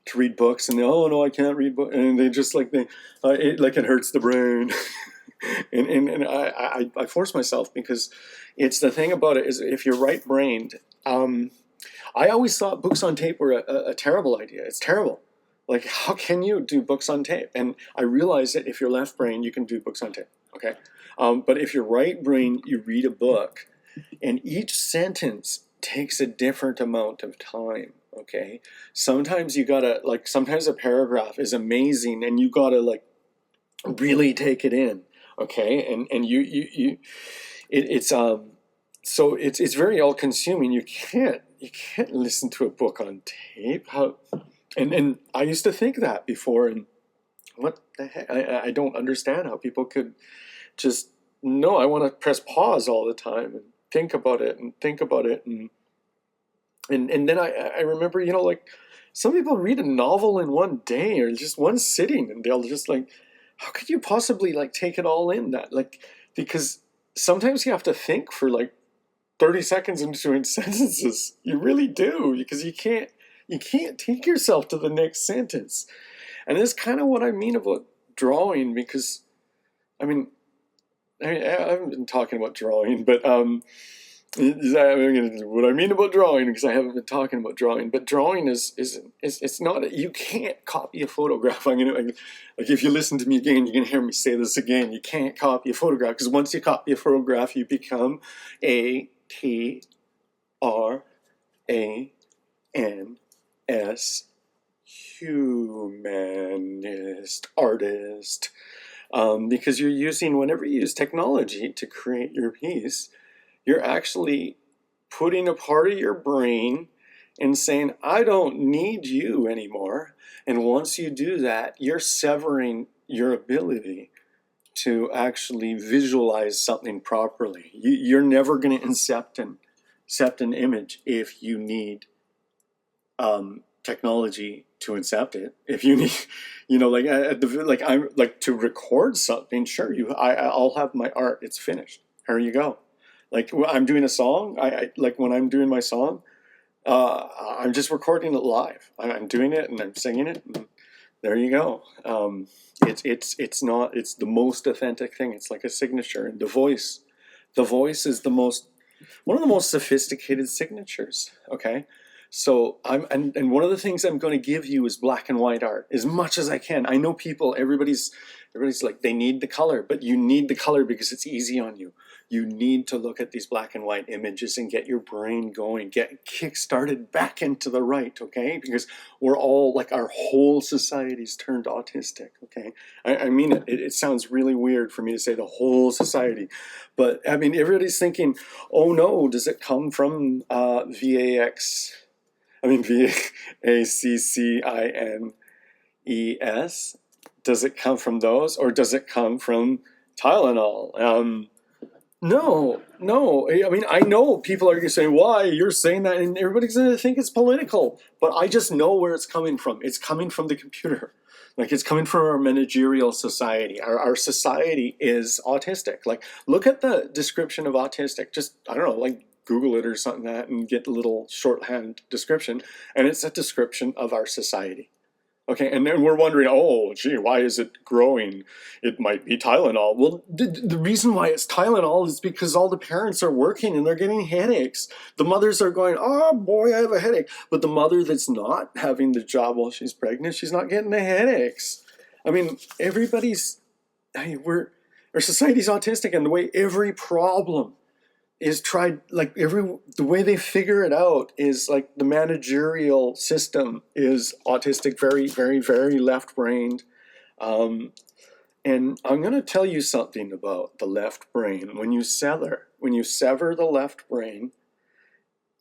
to read books, and they, oh no, I can't read books, and they just like, it hurts the brain. and I force myself, because it's, the thing about it is, if you're right-brained, I always thought books on tape were a terrible idea. It's terrible. Like, how can you do books on tape? And I realized that if you're left brain, you can do books on tape. Okay, but if you're right brain, you read a book, and each sentence takes a different amount of time. Okay, sometimes you gotta, like, sometimes a paragraph is amazing, and you gotta, like, really take it in. Okay, and it's so it's very all consuming. You can't listen to a book on tape. How, and I used to think that before, and what the heck? I don't understand how people could just, no, I want to press pause all the time and think about it and think about it, and then I remember, like, some people read a novel in one day or just one sitting, and they'll just, like, how could you possibly, like, take it all in that, like, because sometimes you have to think for like 30 seconds in between sentences. You really do, because you can't take yourself to the next sentence. And that's kind of what I mean about drawing, because I haven't been talking about drawing, but what I mean about drawing, because I haven't been talking about drawing, but drawing is it's not, you can't copy a photograph. Like, if you listen to me again, you're gonna hear me say this again. You can't copy a photograph, because once you copy a photograph, you become a TRANS humanist artist, because you're using, whenever you use technology to create your piece, you're actually putting a part of your brain and saying, I don't need you anymore. And once you do that, you're severing your ability to actually visualize something properly. You're never going to incept an image if you need technology to incept it. If you need, like I'm like to record something. Sure, I'll have my art. It's finished. Here you go. Like I'm doing a song. I like when I'm doing my song. I'm just recording it live. I'm doing it and I'm singing it. And there you go. It's the most authentic thing. It's like a signature. And the voice is one of the most sophisticated signatures. Okay, so and one of the things I'm going to give you is black and white art as much as I can. I know everybody's like they need the color, but you need the color because it's easy on you. You need to look at these black and white images and get your brain going, get kick-started back into the right, okay? Because we're all, like, our whole society's turned autistic, okay? I mean it. It sounds really weird for me to say the whole society. But, I mean, everybody's thinking, oh no, does it come from VACCINES? Does it come from those? Or does it come from Tylenol? No. I mean, I know people are going to say, why? You're saying that, and everybody's going to think it's political. But I just know where it's coming from. It's coming from the computer. Like, it's coming from our managerial society. Our society is autistic. Like, look at the description of autistic. Just, I don't know, like, Google it or something like that and get a little shorthand description. And it's a description of our society. Okay, and then we're wondering, oh, gee, why is it growing? It might be Tylenol. Well, the reason why it's Tylenol is because all the parents are working and they're getting headaches. The mothers are going, oh, boy, I have a headache. But the mother that's not having the job while she's pregnant, she's not getting the headaches. I mean, our society's autistic, and the way every problem is tried, like the way they figure it out is like the managerial system is autistic, very, very, very left-brained. And I'm going to tell you something about the left brain. When you sever the left brain,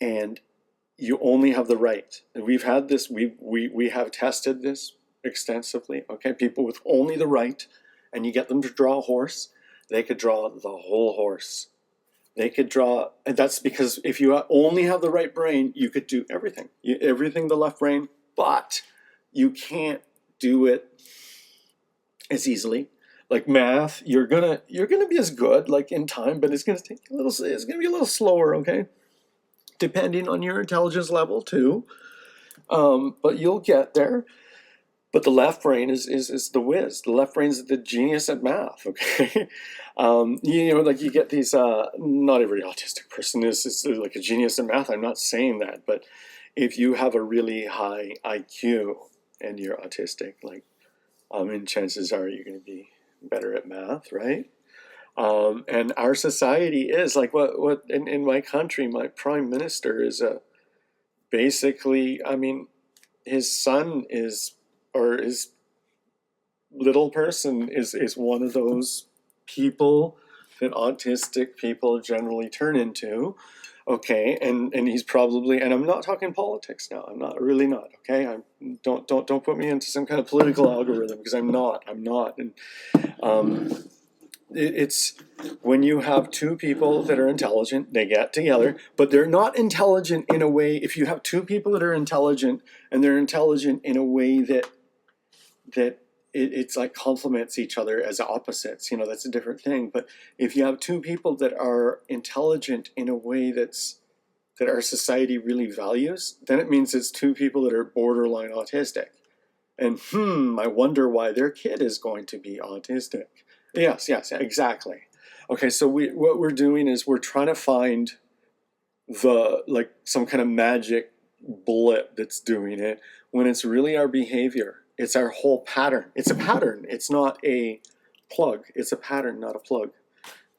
and you only have the right. And we've had this. We have tested this extensively. Okay, people with only the right, and you get them to draw a horse, they could draw the whole horse. They could draw, and that's because if you only have the right brain, you could do everything. Everything the left brain, but you can't do it as easily. Like math, you're gonna be as good, like in time, but it's gonna be a little slower, okay? Depending on your intelligence level too. But you'll get there. But the left brain is the whiz. The left brain is the genius at math, okay? Like you get these, not every autistic person is like a genius at math. I'm not saying that. But if you have a really high IQ and you're autistic, like, and chances are you're going to be better at math, right? And our society is like what in my country, my prime minister is basically, I mean, his son is, or his little person is one of those people that autistic people generally turn into. Okay, and he's probably, and I'm not talking politics now. I'm not, really not. Okay, don't put me into some kind of political algorithm, because I'm not. And it's when you have two people that are intelligent, they get together, but they're not intelligent in a way. If you have two people that are intelligent, and they're intelligent in a way that it's like complements each other as opposites, that's a different thing. But if you have two people that are intelligent in a way that our society really values, then it means it's two people that are borderline autistic. And I wonder why their kid is going to be autistic. Yes, exactly. Okay, so what we're doing is we're trying to find some kind of magic bullet that's doing it, when it's really our behavior. It's our whole pattern. It's a pattern. It's not a plug. It's a pattern, not a plug.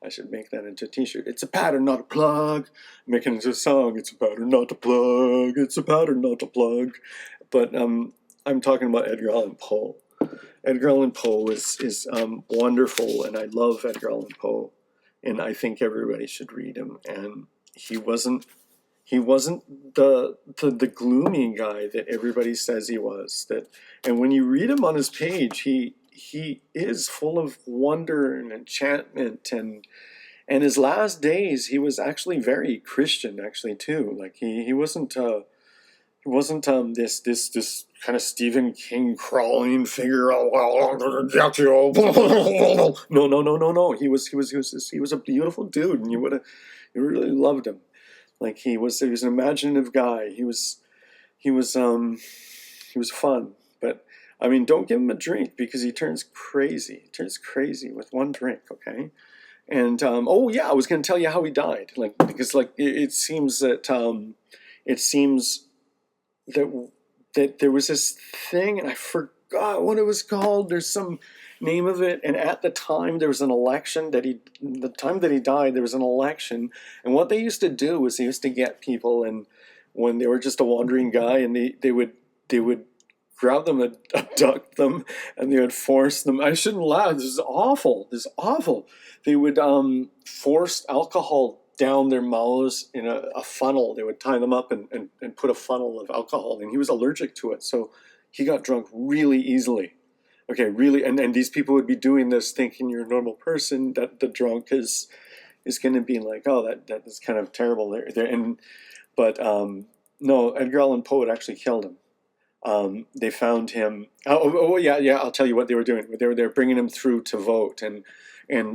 I should make that into a t-shirt. It's a pattern, not a plug. Make it into a song. It's a pattern, not a plug. It's a pattern, not a plug. But I'm talking about Edgar Allan Poe. Edgar Allan Poe is wonderful, and I love Edgar Allan Poe, and I think everybody should read him. And he wasn't the gloomy guy that everybody says he was. And when you read him on his page, he he is full of wonder and enchantment, and his last days he was actually very Christian actually too. Like he wasn't this kind of Stephen King crawling figure. Oh, well, got you. No. He was a beautiful dude, and you really loved him. Like he was an imaginative guy. He was he was fun. But I mean, don't give him a drink because he turns crazy. He turns crazy with one drink. Okay. And oh yeah, I was going to tell you how he died. Like because like it seems that it seems that there was this thing, and I forgot what it was called. There's some name of it, and at the time there was an election the time that he died, there was an election, and what they used to do was they used to get people, and when they were just a wandering guy, and they would grab them and abduct them, and they would force them. I shouldn't laugh. This is awful. This is awful. They would force alcohol down their mouths in a funnel. They would tie them up and put a funnel of alcohol, and he was allergic to it, so he got drunk really easily. Okay, really, and these people would be doing this thinking you're a normal person, that the drunk is going to be like, oh, that is kind of terrible. But no, Edgar Allan Poe had actually killed him. They found him. Yeah. I'll tell you what they were doing. They were bringing him through to vote, and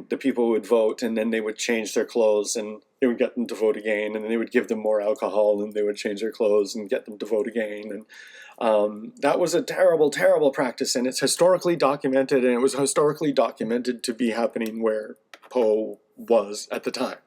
the people would vote, and then they would change their clothes, and they would get them to vote again, and then they would give them more alcohol, and they would change their clothes and get them to vote again. And that was a terrible, terrible practice, and it's historically documented, and it was historically documented to be happening where Poe was at the time.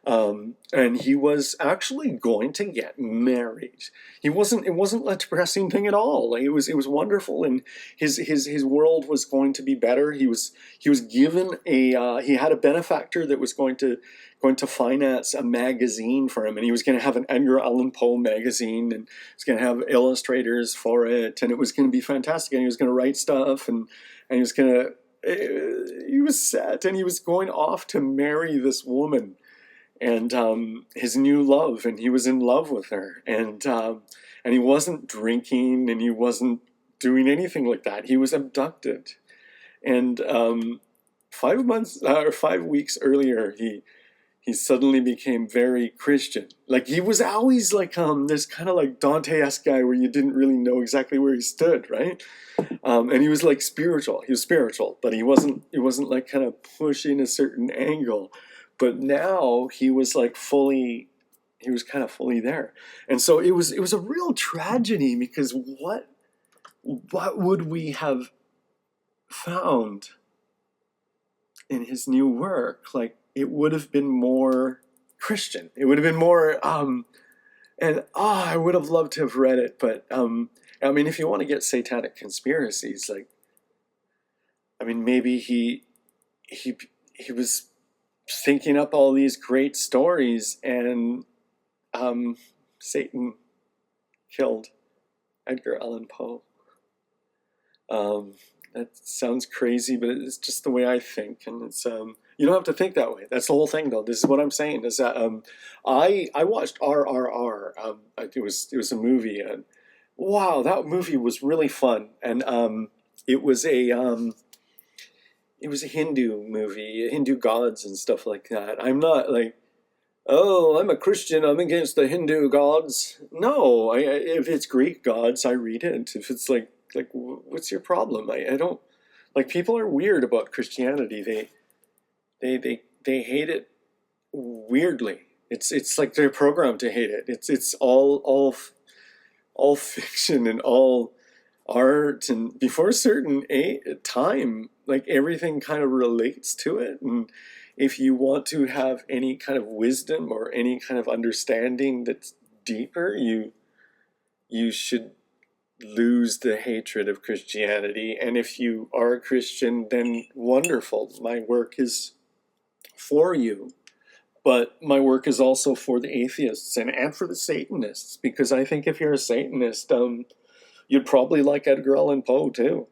And he was actually going to get married. It wasn't a depressing thing at all. Like, it was wonderful, and his world was going to be better. He was given he had a benefactor that was going to finance a magazine for him, and he was going to have an Edgar Allan Poe magazine, and he was going to have illustrators for it, and it was going to be fantastic, and he was going to write stuff, and he was going to he was set, and he was going off to marry this woman, and his new love, and he was in love with her, and he wasn't drinking, and he wasn't doing anything like that. He was abducted, and 5 weeks earlier, he suddenly became very Christian. Like, he was always like this kind of like Dante-esque guy where you didn't really know exactly where he stood, right? And he was like spiritual. He was spiritual, but he wasn't like kind of pushing a certain angle. But now he was like he was kind of fully there. And so it was a real tragedy, because what would we have found in his new work? Like, it would have been more Christian. It would have been more, I would have loved to have read it. But, I mean, if you want to get satanic conspiracies, like, I mean, maybe he was thinking up all these great stories, and Satan killed Edgar Allan Poe. That sounds crazy, but it's just the way I think, and it's you don't have to think that way. That's the whole thing, though. This is what I'm saying, is that I watched RRR. It was a movie, and wow, that movie was really fun, and it was a Hindu movie, Hindu gods and stuff like that. I'm not like, oh, I'm a Christian, I'm against the Hindu gods. No, if it's Greek gods, I read it. If it's like what's your problem? I don't, like, people are weird about Christianity. They hate it weirdly. It's like they're programmed to hate it. It's all fiction and all art, and before a certain time, like, everything kind of relates to it. And if you want to have any kind of wisdom or any kind of understanding that's deeper, you should lose the hatred of Christianity. And if you are a Christian, then wonderful. My work is for you. But my work is also for the atheists and for the Satanists, because I think if you're a Satanist, you'd probably like Edgar Allan Poe too.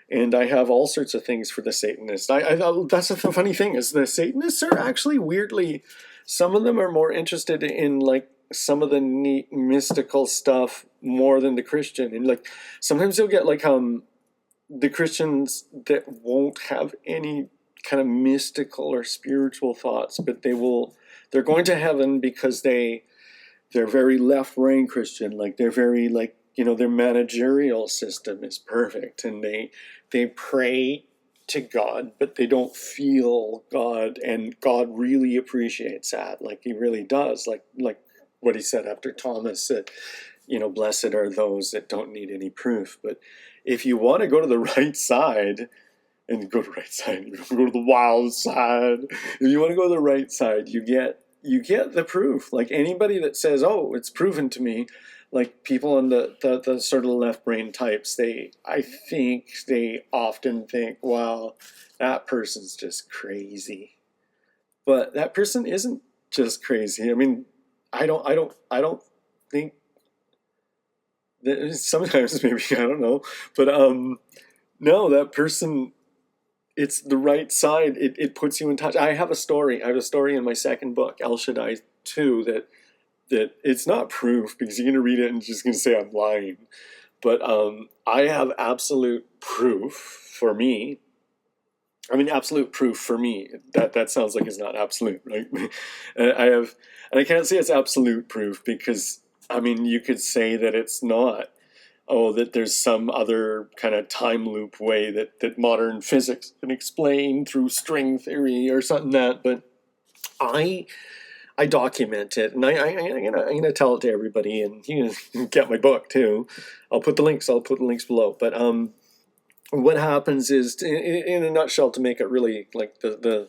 And I have all sorts of things for the Satanists. That's the funny thing, is the Satanists are actually weirdly, some of them are more interested in like some of the neat mystical stuff more than the Christian. And like sometimes you'll get like the Christians that won't have any kind of mystical or spiritual thoughts, but they're going to heaven because they're very left brain Christian. Like they're very like, their managerial system is perfect, and they pray to God, but they don't feel God, and God really appreciates that. Like he really does. Like what he said after Thomas said, blessed are those that don't need any proof. But if you want to go to the right side, and go to the right side, you go to the wild side. If you want to go to the right side, you get the proof. Like anybody that says, "Oh, it's proven to me," like people in the sort of left brain types, I think they often think, "Wow, that person's just crazy." But that person isn't just crazy. I mean, I don't think that sometimes maybe I don't know, but no, that person, it's the right side. It puts you in touch. I have a story. I have a story in my second book, El Shaddai 2, that it's not proof because you're going to read it and you're just going to say I'm lying. But I have absolute proof for me. I mean, absolute proof for me. That sounds like it's not absolute, right? And I can't say it's absolute proof because, I mean, you could say that it's not. Oh, that there's some other kind of time loop way that modern physics can explain through string theory or something that. But I I document it, and I'm gonna tell it to everybody, and you can get my book too. I'll put the links below. But what happens is, in a nutshell, to make it really like the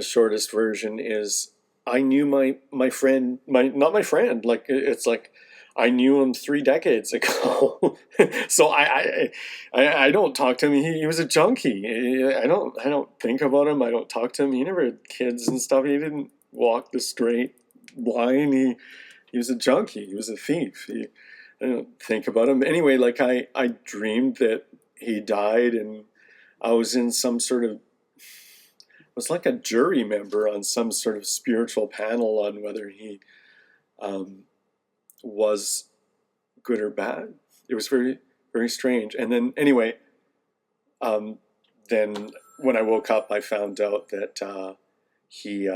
shortest version is, I knew my friend, my not my friend, like it's like I knew him 3 decades ago. So I don't talk to him. He was a junkie. I don't think about him. I don't talk to him. He never had kids and stuff. He didn't walk the straight line. He was a junkie. He was a thief. I don't think about him anyway. Like I dreamed that he died, and I was in some sort of, was like a jury member on some sort of spiritual panel on whether he was good or bad. It was very, very strange. And then anyway, then when I woke up, I found out that he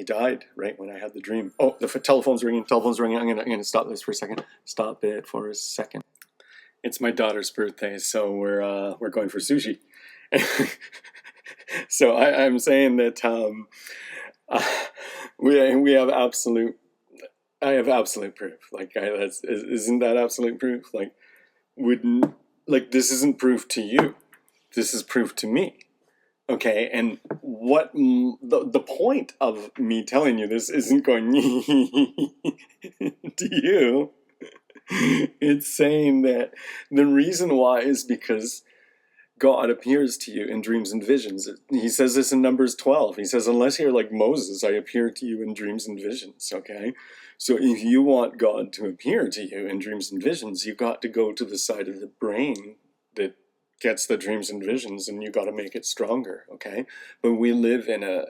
died right when I had the dream. Oh, the telephone's ringing. Telephone's ringing. I'm gonna stop this for a second. Stop it for a second. It's my daughter's birthday, so we're going for sushi. So I'm saying that we have absolute. I have absolute proof. Like isn't that absolute proof? Like wouldn't like this isn't proof to you. This is proof to me. Okay, and what the point of me telling you this isn't going to you. It's saying that the reason why is because God appears to you in dreams and visions. He says this in Numbers 12. He says, unless you're like Moses, I appear to you in dreams and visions, okay? So if you want God to appear to you in dreams and visions, you've got to go to the side of the brain that gets the dreams and visions, and you got to make it stronger, okay? But we live in a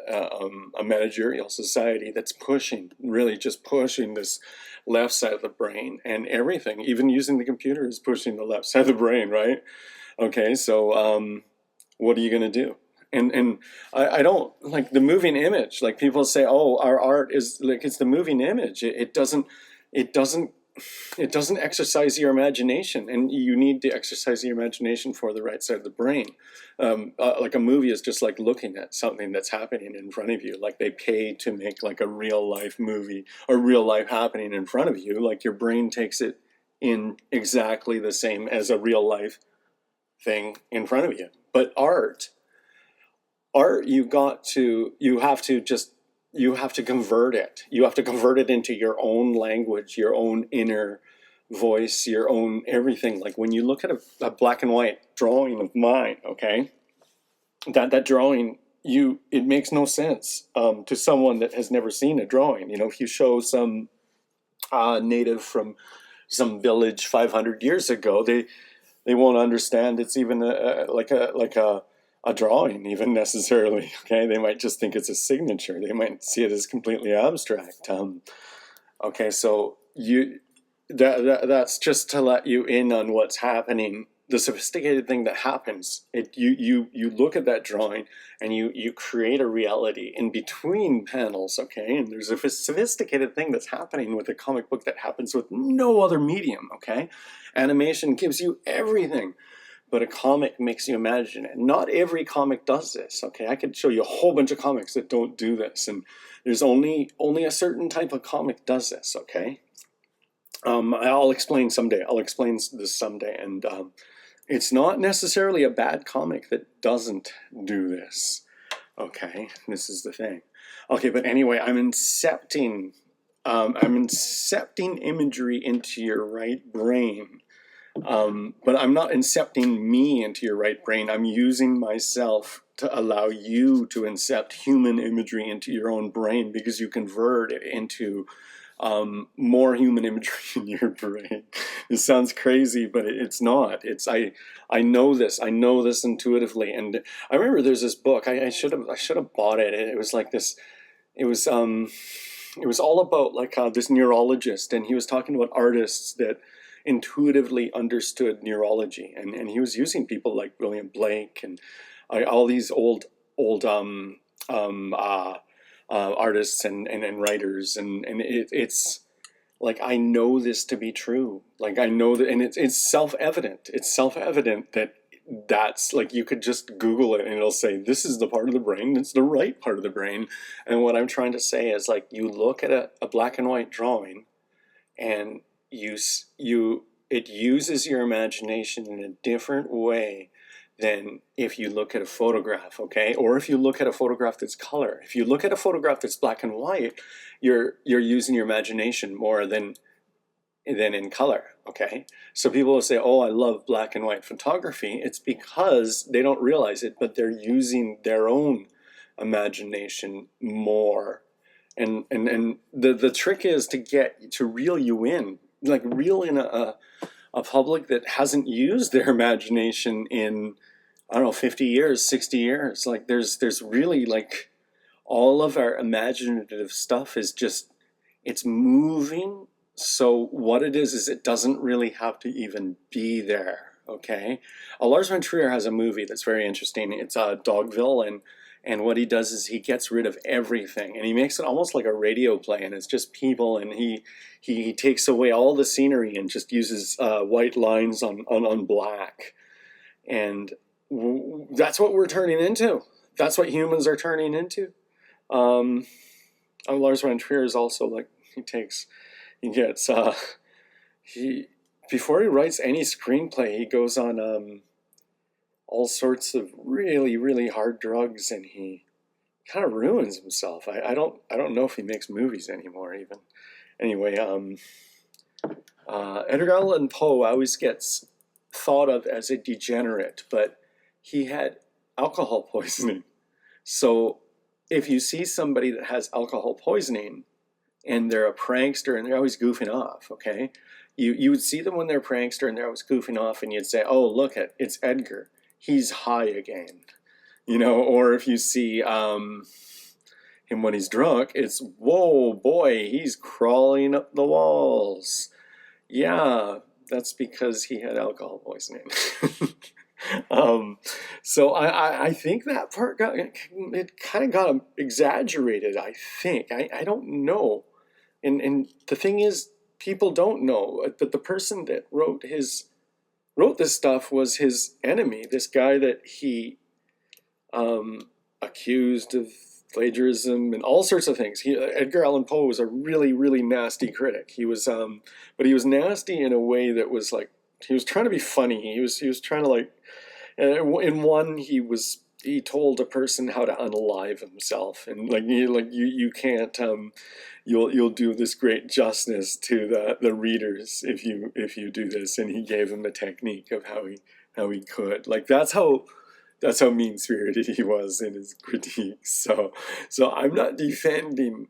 managerial society that's pushing, really just pushing this left side of the brain, and everything, even using the computer, is pushing the left side of the brain, right? Okay, so what are you going to do? And I don't like the moving image. Like people say, oh, our art is like it's the moving image. It doesn't exercise your imagination, and you need to exercise your imagination for the right side of the brain. Like a movie is just like looking at something that's happening in front of you. Like they pay to make like a real life movie or real life happening in front of you. Like your brain takes it in exactly the same as a real life thing in front of you. But art, you have to convert it. You have to convert it into your own language, your own inner voice, your own everything. Like when you look at a black and white drawing of mine, okay, that drawing, it makes no sense to someone that has never seen a drawing. If you show some native from some village 500 years ago, they won't understand it's even like a drawing even necessarily. Okay, they might just think it's a signature. They might see it as completely abstract. Okay, so that's just to let you in on what's happening the sophisticated thing that happens. You look at that drawing and you create a reality in between panels, okay? And there's a sophisticated thing that's happening with a comic book that happens with no other medium, okay? Animation gives you everything, but a comic makes you imagine it. Not every comic does this, okay? I could show you a whole bunch of comics that don't do this, and there's only a certain type of comic does this, okay? I'll explain someday. I'll explain this someday, and it's not necessarily a bad comic that doesn't do this. Okay, this is the thing. Okay, but anyway, I'm incepting imagery into your right brain. But I'm not incepting me into your right brain. I'm using myself to allow you to incept human imagery into your own brain, because you convert it into more human imagery in your brain. It sounds crazy, but it's not. I know this. I know this intuitively. And I remember there's this book. I should have bought it. It was like this. It was all about like this neurologist, and he was talking about artists that intuitively understood neurology, and he was using people like William Blake and all these old artists and writers, and it's like, I know this to be true. Like, I know that, and it's self-evident. It's self-evident that that's like, you could just Google it and it'll say, this is the part of the brain, it's the right part of the brain. And what I'm trying to say is, like, you look at a black and white drawing, and it uses your imagination in a different way than if you look at a photograph, okay? Or if you look at a photograph that's color. If you look at a photograph that's black and white, you're using your imagination more than in color, okay? So people will say, oh, I love black and white photography. It's because they don't realize it, but they're using their own imagination more. And the trick is to reel you in, like reel in a public that hasn't used their imagination in, I don't know, 50 years, 60 years. Like, there's really, like, all of our imaginative stuff is just, it's moving. So what it is it doesn't really have to even be there, okay? Lars von Trier has a movie that's very interesting. It's Dogville, and what he does is he gets rid of everything, and he makes it almost like a radio play, and it's just people, and he takes away all the scenery and just uses white lines on black. And that's what we're turning into. That's what humans are turning into. Lars von Trier is also like, before he writes any screenplay, he goes on all sorts of really, really hard drugs, and he kind of ruins himself. I don't know if he makes movies anymore even. Anyway, Edgar Allan Poe always gets thought of as a degenerate, but he had alcohol poisoning. So if you see somebody that has alcohol poisoning and they're a prankster and they're always goofing off, okay? You would see them when they're a prankster and they're always goofing off, and you'd say, oh, look, it's Edgar. He's high again. You know, or if you see him when he's drunk, it's, whoa, boy, he's crawling up the walls. Yeah, that's because he had alcohol poisoning. So I think that part kind of got exaggerated, I think. I don't know. And the thing is, people don't know. But the person that wrote this stuff was his enemy, this guy that he accused of plagiarism and all sorts of things. Edgar Allan Poe was a really, really nasty critic. He was, but he was nasty in a way that was like, he was trying to be funny. He was trying to, like, in one, he told a person how to unalive himself, and you can't, you'll do this great justice to the readers if you do this, and he gave him a technique of how he could, like, that's how mean-spirited he was in his critiques. So I'm not defending.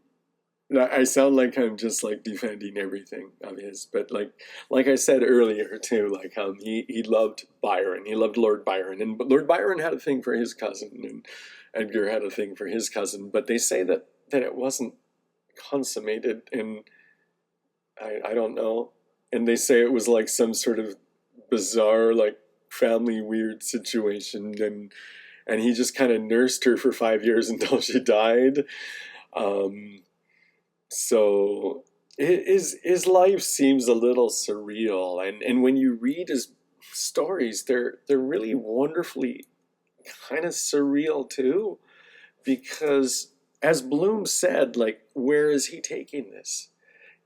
I sound like I'm just like defending everything of his, but like I said earlier too, like he loved Byron, he loved Lord Byron, and Lord Byron had a thing for his cousin, and Edgar had a thing for his cousin. But they say that it wasn't consummated, and I don't know, and they say it was like some sort of bizarre, like, family weird situation, and he just kind of nursed her for 5 years until she died. Um, so his life seems a little surreal, and when you read his stories, they're really wonderfully kind of surreal too, because as Bloom said, like, where is he taking this?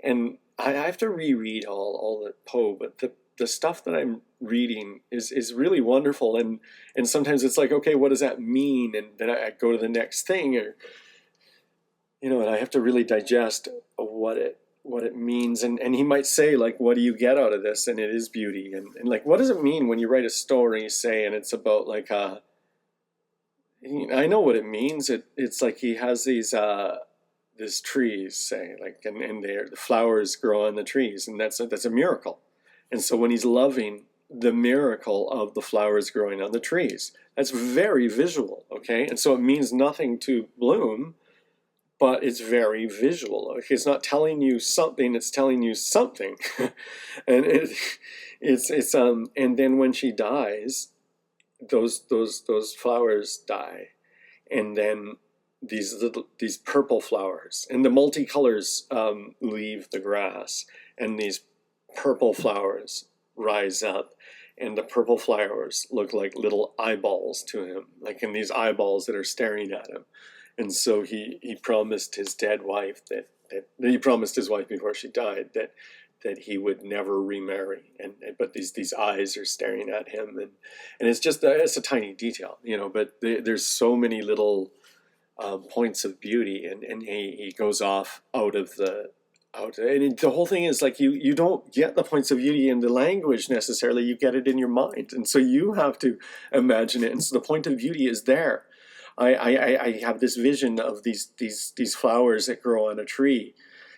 And I have to reread all the Poe, but the stuff that I'm reading is really wonderful, and sometimes it's like, okay, what does that mean? And then I go to the next thing, or and I have to really digest what it means. And he might say, like, what do you get out of this? And it is beauty, and like, what does it mean when you write a story, say, and it's about like I know what it means. It's like he has these trees, say, like, and the flowers grow on the trees, and that's a miracle. And so when he's loving the miracle of the flowers growing on the trees, that's very visual, okay? And so it means nothing to Bloom, but it's very visual. Okay? It's not telling you something; it's telling you something. And it's and then when she dies, those flowers die, and then these purple flowers and the multicolors leave the grass, and these purple flowers rise up, and the purple flowers look like little eyeballs to him, like in these eyeballs that are staring at him. And so he promised his dead wife that he promised his wife before she died that he would never remarry, but these eyes are staring at him, and it's a tiny detail, but there's so many little points of beauty, and he goes off and the whole thing is like, you don't get the points of beauty in the language necessarily, you get it in your mind, and so you have to imagine it, and so the point of beauty is there. I have this vision of these flowers that grow on a tree.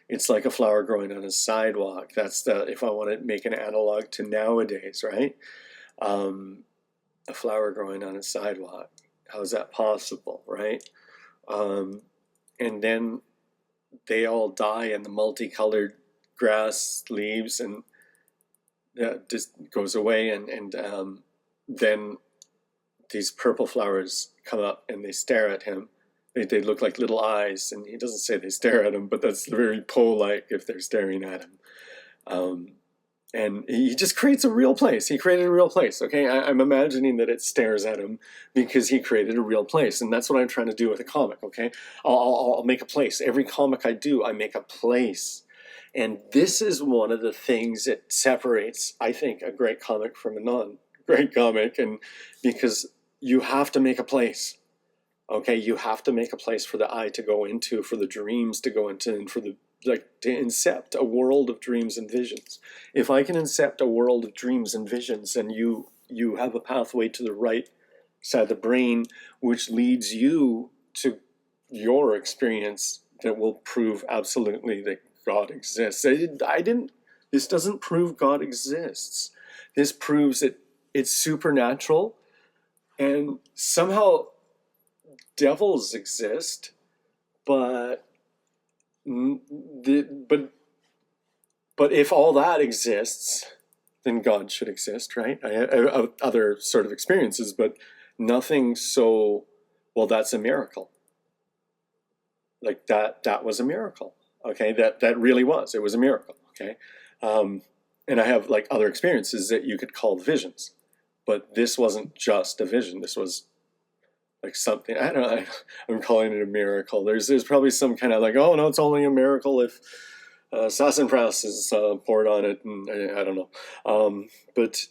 It's like a flower growing on a sidewalk. That's if I want to make an analog to nowadays, right? A flower growing on a sidewalk. How is that possible, right? And then they all die, and the multicolored grass leaves and just goes away, and then these purple flowers come up and they stare at him. They look like little eyes, and he doesn't say they stare at him, but that's very Poe-like if they're staring at him. And he just creates a real place. He created a real place, okay? I'm imagining that it stares at him because he created a real place, and that's what I'm trying to do with a comic, okay? I'll make a place. Every comic I do, I make a place. And this is one of the things that separates, I think, a great comic from a non-great comic, and because you have to make a place. Okay, you have to make a place for the eye to go into, for the dreams to go into, and for to incept a world of dreams and visions. If I can incept a world of dreams and visions, then you have a pathway to the right side of the brain, which leads you to your experience that will prove absolutely that God exists. This doesn't prove God exists. This proves that it's supernatural, and somehow devils exist, but if all that exists, then God should exist, right? I have other sort of experiences, but nothing so, well, that's a miracle. Like that was a miracle, okay? That really was. It was a miracle, okay? And I have like other experiences that you could call visions, but this wasn't just a vision. This was like something, I don't know, I'm calling it a miracle. There's probably some kind of like, oh no, it's only a miracle if sassafras is poured on it, and I don't know. But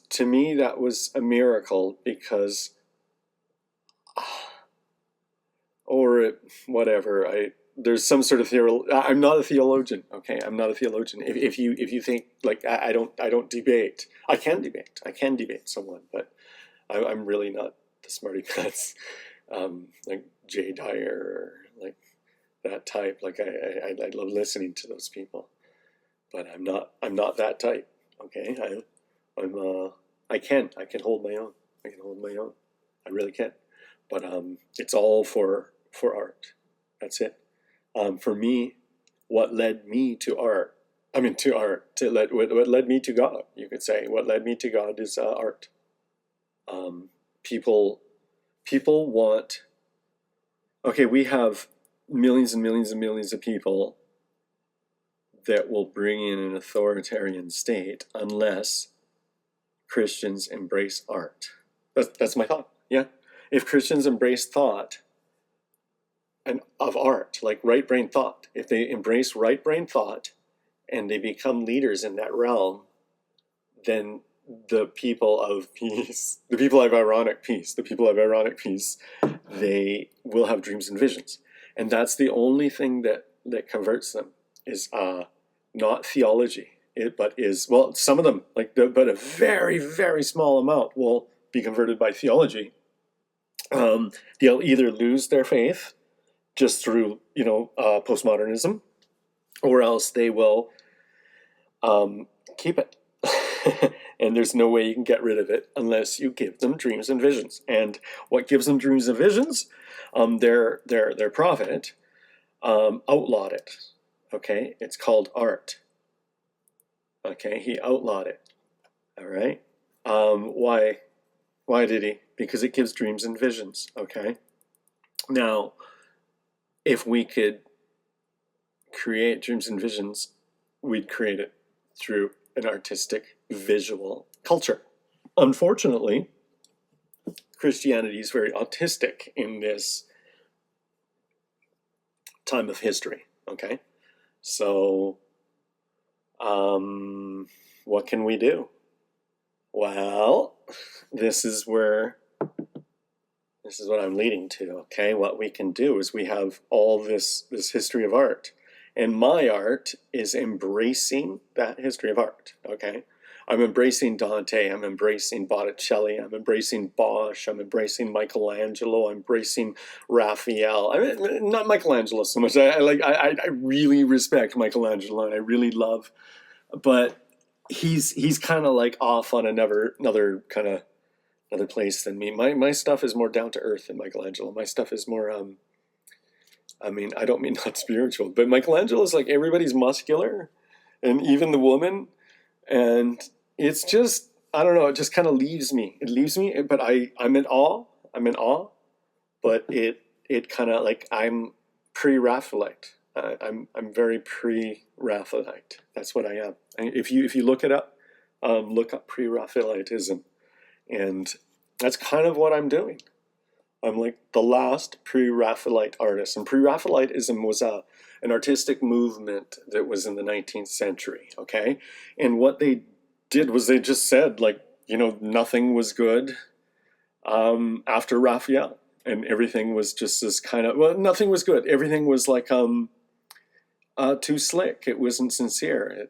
to me, that was a miracle because, or whatever, there's some sort of I'm not a theologian, okay? I'm not a theologian. If you think, like, I don't debate. I can debate someone, but I'm really not the smarty pants, like Jay Dyer, or like that type. Like I love listening to those people, but I'm not that type. Okay, I can hold my own. I can hold my own. I really can. But it's all for art. That's it. For me, what led me to art. What led me to God. You could say what led me to God is art. People want. Okay, we have millions and millions and millions of people that will bring in an authoritarian state unless Christians embrace art. That's my thought. Yeah, if Christians embrace thought and of art, like right brain thought, if they embrace right brain thought and they become leaders in that realm, then the people of peace, the people of ironic peace, they will have dreams and visions. And that's the only thing that converts them is not theology, but is, well, some of them, but a very, very small amount will be converted by theology. They'll either lose their faith just through, postmodernism, or else they will keep it. And there's no way you can get rid of it unless you give them dreams and visions. And what gives them dreams and visions? Their prophet outlawed it. Okay, it's called art. Okay, he outlawed it. All right. Why? Why did he? Because it gives dreams and visions. Okay. Now, if we could create dreams and visions, we'd create it through an artistic visual culture. Unfortunately, Christianity is very autistic in this time of history. Okay, so what can we do? Well, this is what I'm leading to. Okay, what we can do is we have all this history of art, and my art is embracing that history of art. Okay, I'm embracing Dante, I'm embracing Botticelli, I'm embracing Bosch, I'm embracing Michelangelo, I'm embracing Raphael. I mean, not Michelangelo so much. I really respect Michelangelo and I really love, but he's kind of like off on another kind of another place than me. My stuff is more down to earth than Michelangelo. My stuff is more I don't mean not spiritual, but Michelangelo is like everybody's muscular and even the woman. And it's just, I don't know, it just kind of leaves me. It leaves me, but I'm in awe. But it kind of like, I'm pre-Raphaelite. I'm very pre-Raphaelite. That's what I am. If you look it up, look up pre-Raphaelitism. And that's kind of what I'm doing. I'm like the last pre-Raphaelite artist. And pre-Raphaelitism was an artistic movement that was in the 19th century, okay? And what they did was they just said, like, nothing was good after Raphael. And everything was just this kind of, well, nothing was good. Everything was like too slick. It wasn't sincere.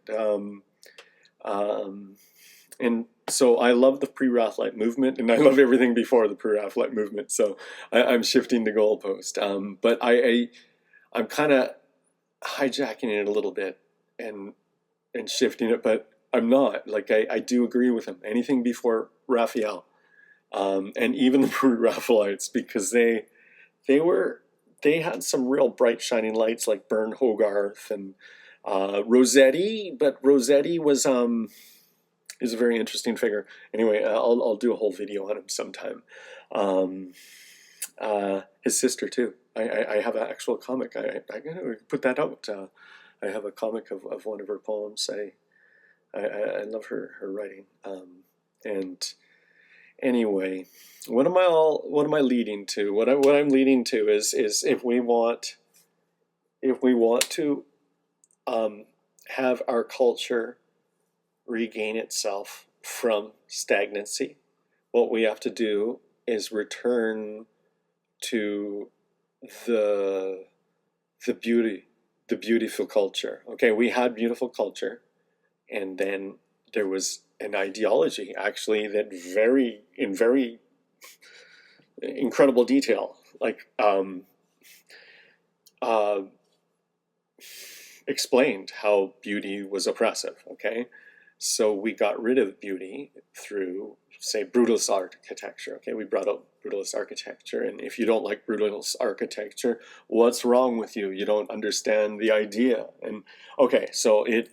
And so I love the pre-Raphaelite movement, and I love everything before the pre-Raphaelite movement. So I'm shifting the goalpost. But I'm kind of hijacking it a little bit and shifting it, but I'm not. Like I do agree with him. Anything before Raphael, and even the pre-Raphaelites, because they had some real bright shining lights like Bern Hogarth and Rossetti, but Rossetti was is a very interesting figure. Anyway, I'll do a whole video on him sometime. His sister too. I have an actual comic. I gotta put that out. I have a comic of one of her poems. I love her writing. And anyway, what am I leading to? What I'm leading to is if we want to have our culture regain itself from stagnancy, what we have to do is return to the beautiful culture. Okay, we had beautiful culture, and then there was an ideology actually that in very incredible detail, like explained how beauty was oppressive. Okay, so we got rid of beauty through, say, brutalist architecture. Okay, we brought up brutalist architecture, and if you don't like brutalist architecture, what's wrong with you? You don't understand the idea. And okay, so it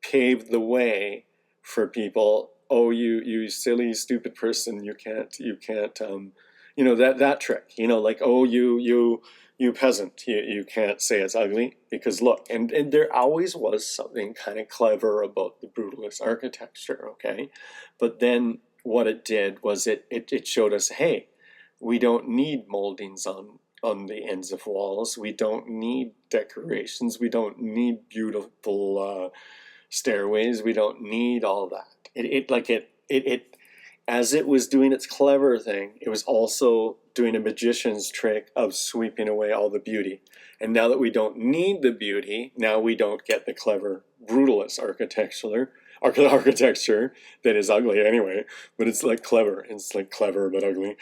paved the way for people oh, you silly stupid person, you can't you know, that trick, you know, like, oh, you peasant, you can't say it's ugly because look, and there always was something kind of clever about the brutalist architecture, okay? But then what it did was it showed us, hey, we don't need moldings on the ends of walls. We don't need decorations. We don't need beautiful stairways. We don't need all that. It as it was doing its clever thing, it was also doing a magician's trick of sweeping away all the beauty. And now that we don't need the beauty, now we don't get the clever brutalist architecture that is ugly anyway, but it's like clever. It's like clever but ugly.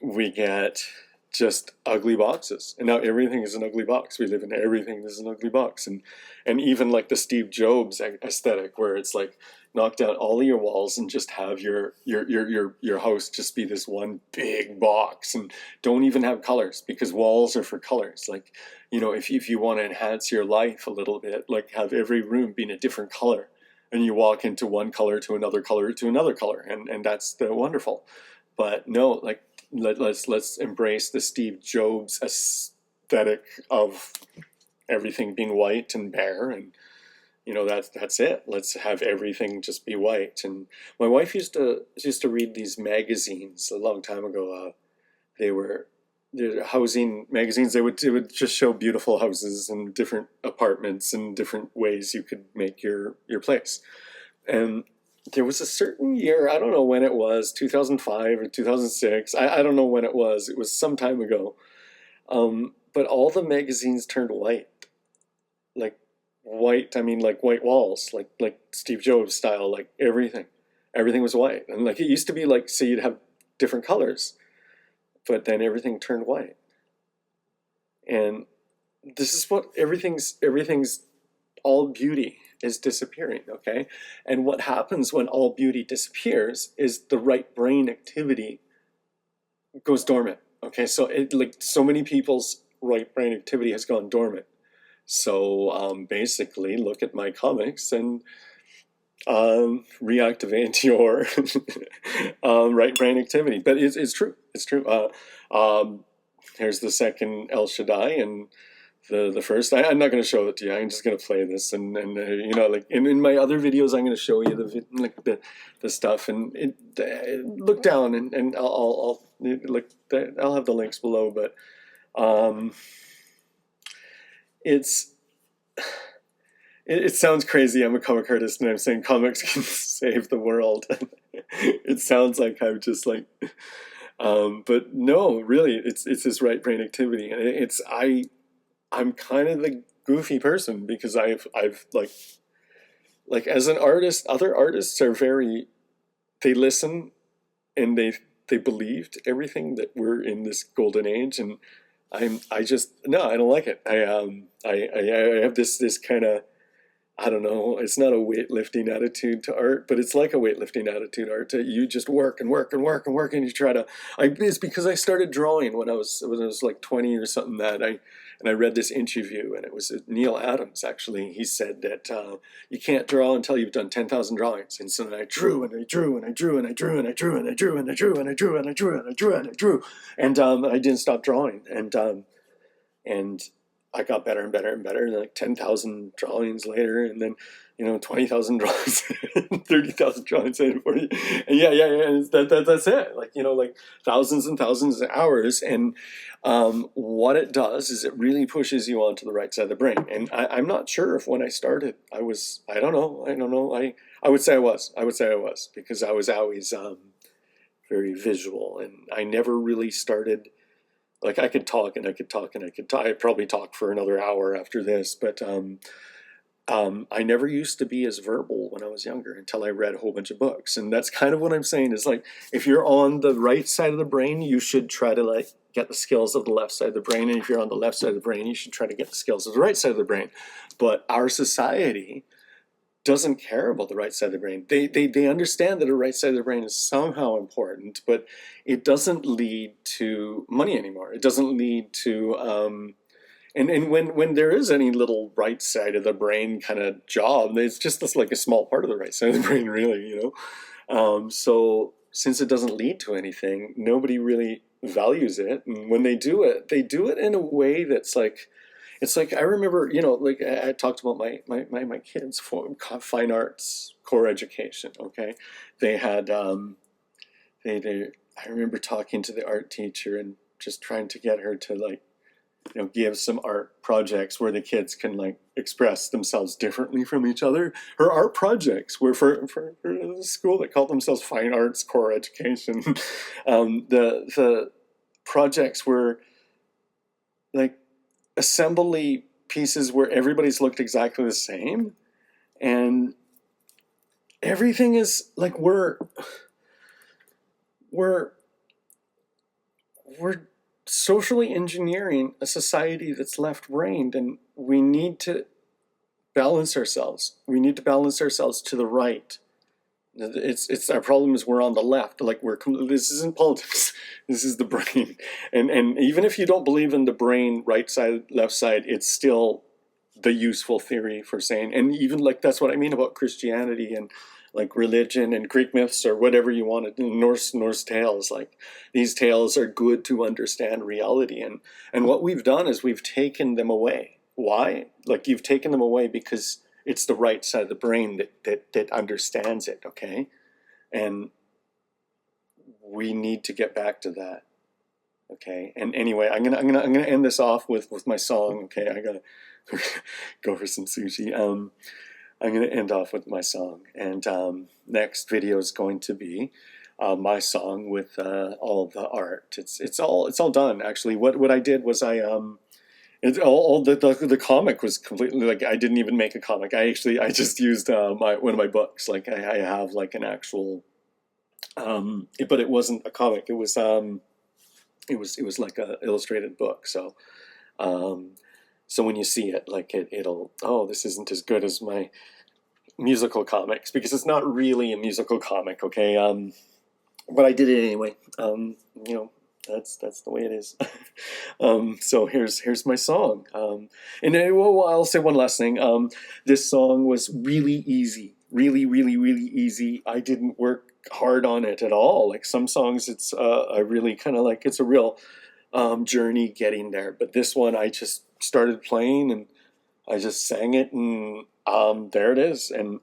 We get just ugly boxes, and now everything is an ugly box. We live in everything is an ugly box, and even like the Steve Jobs aesthetic, where it's like knock down all of your walls and just have your house just be this one big box, and don't even have colors because walls are for colors. Like, you know, if you want to enhance your life a little bit, like have every room being a different color, and you walk into one color to another color to another color, and that's the wonderful. But no, like let's embrace the Steve Jobs aesthetic of everything being white and bare, and you know, that's it. Let's have everything just be white. And my wife used to read these magazines a long time ago. They were they're housing magazines. It would just show beautiful houses and different apartments and different ways you could make your place. And there was a certain year, I don't know when it was, 2005 or 2006. I don't know when it was. It was some time ago. But all the magazines turned white. Like white, I mean like white walls, like Steve Jobs style, like everything. Everything was white. And like it used to be like, so you'd have different colors, but then everything turned white. And this is what everything's all beauty is disappearing, okay? And what happens when all beauty disappears is the right brain activity goes dormant. Okay, so it like so many people's right brain activity has gone dormant. So basically, look at my comics and reactivate your right brain activity. But it's true. It's true. Here's the second El Shaddai, and the first. I'm not going to show it to you. I'm just going to play this, and you know, like in my other videos, I'm going to show you the stuff, and look down, and I'll look. I'll have the links below, but it's. It sounds crazy. I'm a comic artist, and I'm saying comics can save the world. It sounds like I'm just like, but no, really, it's this right brain activity, and I'm kind of the goofy person because I've like as an artist, other artists are very, they listen, and they believed everything that we're in this golden age, and I just no, I don't like it. I have this kind of, I don't know, it's not a weightlifting attitude to art, but it's like a weightlifting attitude art. You just work and work and work and work, and you try to. It's because I started drawing when I was like 20 or something. And I read this interview, and it was Neil Adams actually. He said that you can't draw until you've done 10,000 drawings. And so then I drew and I drew and I drew and I drew and I drew and I drew and I drew and I drew and I drew and I drew and I drew, and I didn't stop drawing, and I got better and better and better, and like 10,000 drawings later, and then, you know, 20,000 drawings, 30,000 drawings later, 40, and yeah, and that's it. Like, you know, like thousands and thousands of hours, and what it does is it really pushes you onto the right side of the brain. And I'm not sure if when I started, I don't know, I would say I was, because I was always very visual, and I never really started. Like I could talk and I could talk and I could talk. I'd probably talk for another hour after this, but I never used to be as verbal when I was younger until I read a whole bunch of books. And that's kind of what I'm saying is like, if you're on the right side of the brain, you should try to like get the skills of the left side of the brain. And if you're on the left side of the brain, you should try to get the skills of the right side of the brain. But our society doesn't care about the right side of the brain. They understand that the right side of the brain is somehow important, but it doesn't lead to money anymore. It doesn't lead to And when there is any little right side of the brain kind of job, it's just this, like a small part of the right side of the brain, really, you know. So since it doesn't lead to anything, nobody really values it. And when they do it in a way that's like, it's like I remember, you know, like I talked about my kids for fine arts core education. Okay, they had they I remember talking to the art teacher and just trying to get her to, like, you know, give some art projects where the kids can, like, express themselves differently from each other. Her art projects were for a school that called themselves Fine Arts Core Education. The projects were like assembly pieces where everybody's looked exactly the same, and everything is like we're we're socially engineering a society that's left-brained, and we need to balance ourselves. We need to balance ourselves to the right. It's our problem is we're on the left. Like, this isn't politics. This is the brain. And even if you don't believe in the brain, right side, left side, it's still the useful theory for saying. And even, like, that's what I mean about Christianity and, like, religion and Greek myths or whatever you want to do, Norse tales. Like, these tales are good to understand reality. And what we've done is we've taken them away. Why? Like, you've taken them away because it's the right side of the brain that understands it, okay? And we need to get back to that, okay? And anyway, I'm gonna end this off with my song, okay? I gotta go for some sushi. I'm gonna end off with my song, and next video is going to be my song with all the art. It's all done, actually. What I did was all the comic was completely, like, I didn't even make a comic. I just used one of my books. Like, I have, like, an actual but it wasn't a comic. It was like a illustrated book. So so when you see it, like, it'll, oh, this isn't as good as my musical comics, because it's not really a musical comic, okay? But I did it anyway. You know, that's the way it is. So here's my song. And well, I'll say one last thing. This song was really easy, really, really, really easy. I didn't work hard on it at all. Like, some songs, it's I really kind of, like, it's a real journey getting there. But this one, I just started playing and I just sang it, and there it is. And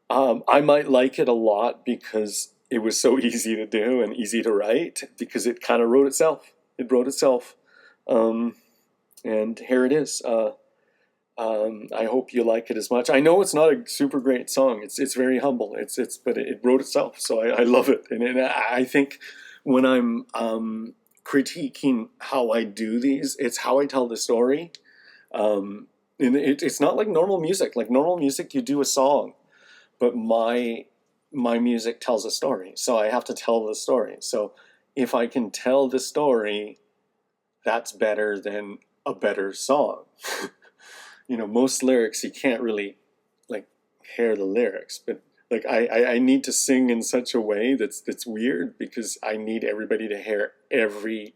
I might like it a lot because it was so easy to do and easy to write, because it kind of wrote itself. It wrote itself. And here it is. I hope you like it as much. I know it's not a super great song. It's very humble. But it wrote itself, so I love it. And I think when I'm critiquing how I do these, it's how I tell the story. And it's not like normal music. Like, normal music, you do a song, but my music tells a story, so I have to tell the story. So if I can tell the story, that's better than a better song. You know, most lyrics, you can't really, like, hear the lyrics, but, like, I need to sing in such a way that's weird, because I need everybody to hear every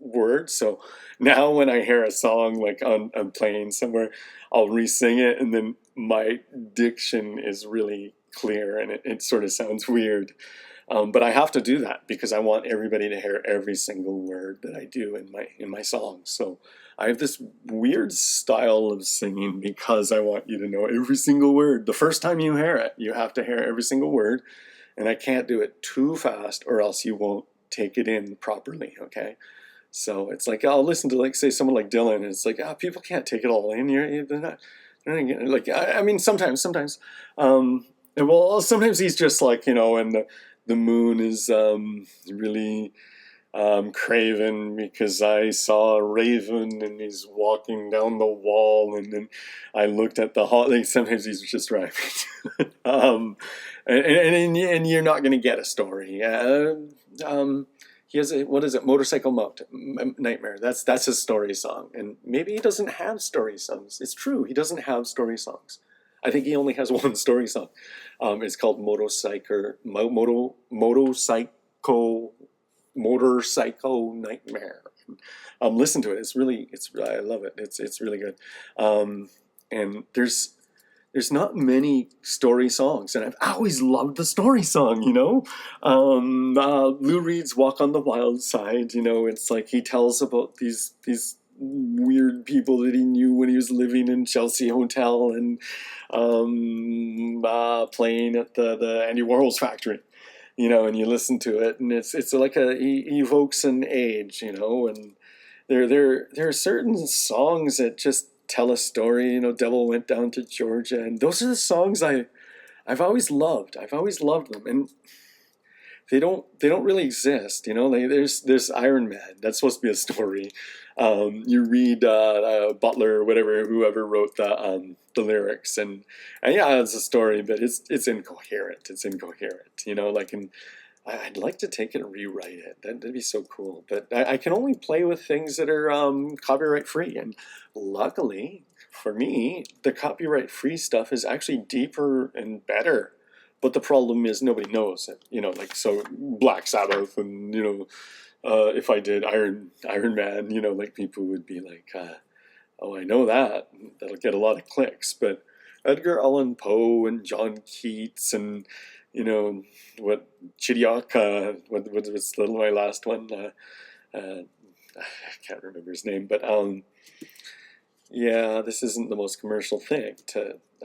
word. So now when I hear a song, like, on playing somewhere, I'll re-sing it, and then my diction is really clear, and it sort of sounds weird. But I have to do that because I want everybody to hear every single word that I do in my songs. So I have this weird style of singing because I want you to know every single word. The first time you hear it, you have to hear every single word, and I can't do it too fast or else you won't take it in properly, okay? So it's like, I'll listen to, like, say, someone like Dylan, and it's like, people can't take it all in. They're not getting, like, I mean, sometimes. Well, sometimes he's just, like, you know, and the moon is really craven because I saw a raven and he's walking down the wall, and then I looked at the hall. Like, sometimes he's just rapping. And you're not going to get a story. He has a, what is it, Motorcycle Nightmare. That's his story song. And maybe he doesn't have story songs. It's true, he doesn't have story songs. I think he only has one story song. It's called Motorcycle Nightmare. Listen to it. I love it. It's really good. Um, and there's not many story songs, and I've always loved the story song. Lou Reed's "Walk on the Wild Side." It's like he tells about these weird people that he knew when he was living in Chelsea Hotel and playing at the Andy Warhol's factory. And you listen to it, and it's like he evokes an age. And there are certain songs that just tell a story. Devil Went Down to Georgia, and those are the songs I've always loved. I've always loved them, and they don't really exist. There's Iron Man. That's supposed to be a story. You read Butler or whatever, whoever wrote the lyrics, and yeah, it's a story, but it's incoherent. It's incoherent. And I'd like to take it and rewrite it. That'd be so cool. But I can only play with things that are copyright free. And luckily for me, the copyright free stuff is actually deeper and better. But the problem is nobody knows it. Like so Black Sabbath and if I did Iron Man, like people would be like, oh, I know that. That'll get a lot of clicks. But Edgar Allan Poe and John Keats and what Chidiac, what's my last one? I can't remember his name, but yeah, this isn't the most commercial thing.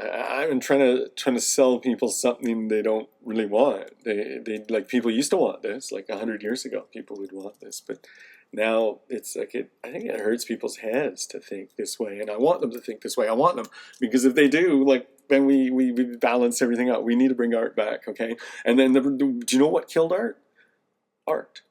I'm trying to sell people something they don't really want. They like people used to want this, like 100 years ago. People would want this, but now it's like I think it hurts people's heads to think this way, and I want them to think this way. I want them because if they do, like then we balance everything out. We need to bring art back, okay? And then do you know what killed art? Art,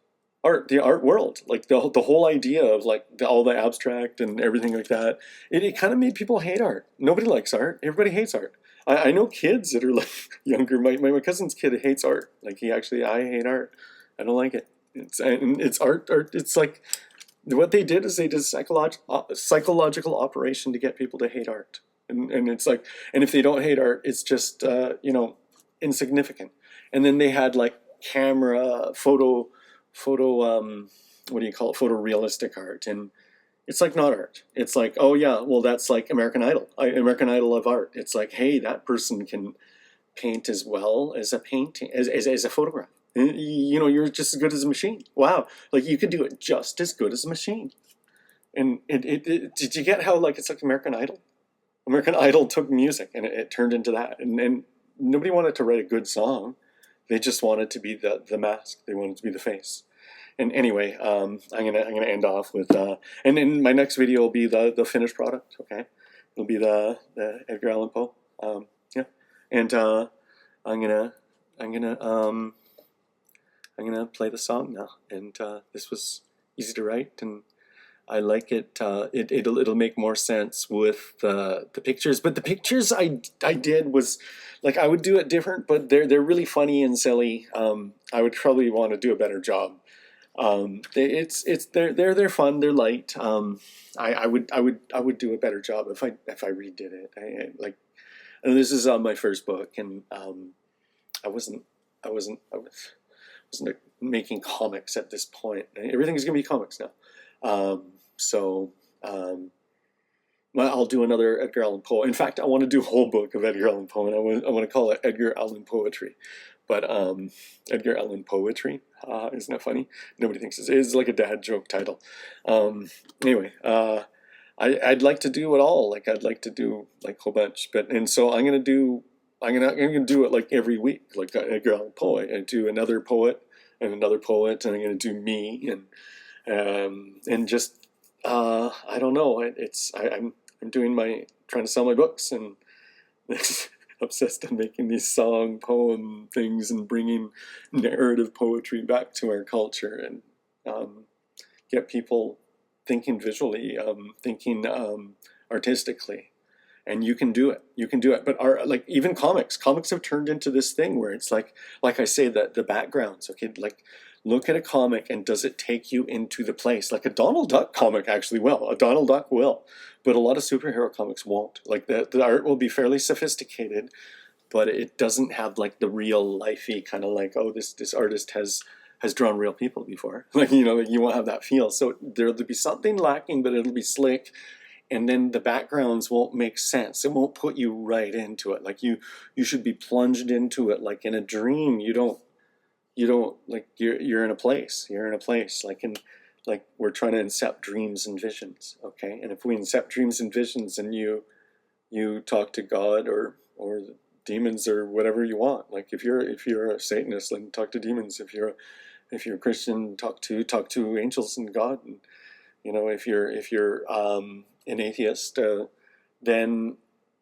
the art world, like the whole idea of like all the abstract and everything like that. It kind of made people hate art. Nobody likes art. Everybody hates art. I know kids that are like younger. My cousin's kid hates art. Like I hate art. I don't like it. It's art. It's like what they did is they did a psychological operation to get people to hate art. And it's like, and if they don't hate art, it's just insignificant. And then they had like what do you call it, photorealistic art, and it's like not art. It's like, oh yeah, well that's like American Idol of art. It's like, hey, that person can paint as well as a painting as a photograph. You're just as good as a machine. Wow, like you could do it just as good as a machine. And did you get how like it's like American Idol? American Idol took music and it turned into that, and nobody wanted to write a good song. They just wanted to be the mask. They wanted to be the face. And anyway, I'm gonna end off with and then my next video will be the finished product. Okay, it'll be the Edgar Allan Poe. Yeah, and I'm gonna I'm gonna um I'm gonna play the song now. And this was easy to write, and I like it. It'll make more sense with the pictures. But the pictures I did was like I would do it different, but they're really funny and silly. I would probably want to do a better job. They're fun. They're light. I would do a better job if I redid it. And this is my first book, and I wasn't making comics at this point. Everything's gonna be comics now. So well, I'll do another Edgar Allan Poe. In fact, I want to do a whole book of Edgar Allan Poe, and I want to call it Edgar Allan Poetry. But Edgar Allan Poetry, isn't that funny? Nobody thinks it's like a dad joke title. Anyway, I'd like to do it all. Like I'd like to do like a whole bunch. And so I'm gonna do it like every week, like Edgar Allan Poe. I do another poet and another poet, and I'm gonna do me and just I don't know. I'm doing trying to sell my books, and obsessed on making these song poem things and bringing narrative poetry back to our culture, and get people thinking visually, thinking artistically. And you can do it. But like even comics have turned into this thing where it's like I say, the backgrounds. Okay, like look at a comic and does it take you into the place? Like a Donald Duck comic actually will. A Donald Duck will, but a lot of superhero comics won't. Like the art will be fairly sophisticated, but it doesn't have like the real lifey kind of like, oh, this artist has has drawn real people before. Like, like you won't have that feel. So there'll be something lacking, but it'll be slick. And then the backgrounds won't make sense. It won't put you right into it. Like you should be plunged into it. Like in a dream, you don't like you're in a place. You're in a place like we're trying to incept dreams and visions. Okay. And if we incept dreams and visions and you talk to God or demons or whatever you want. Like if you're a Satanist, then talk to demons. If you're a Christian, talk to angels and God. And if you're an atheist, then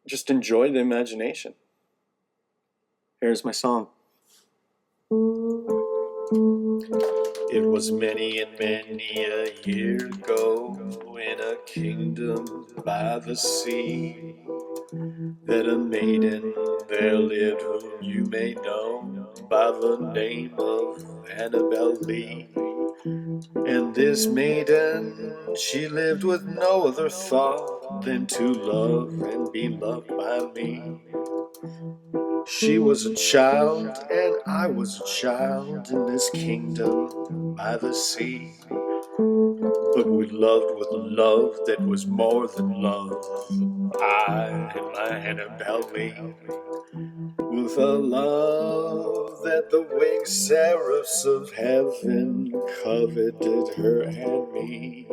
just enjoy the imagination. Here's my song. It was many and many a year ago in a kingdom by the sea that a maiden there lived whom you may know by the name of Annabel Lee. And this maiden, she lived with no other thought than to love and be loved by me. She was a child and I was a child in this kingdom by the sea. But we loved with love that was more than love. I and my Annabel Lee. With a love that the winged seraphs of heaven coveted her and me.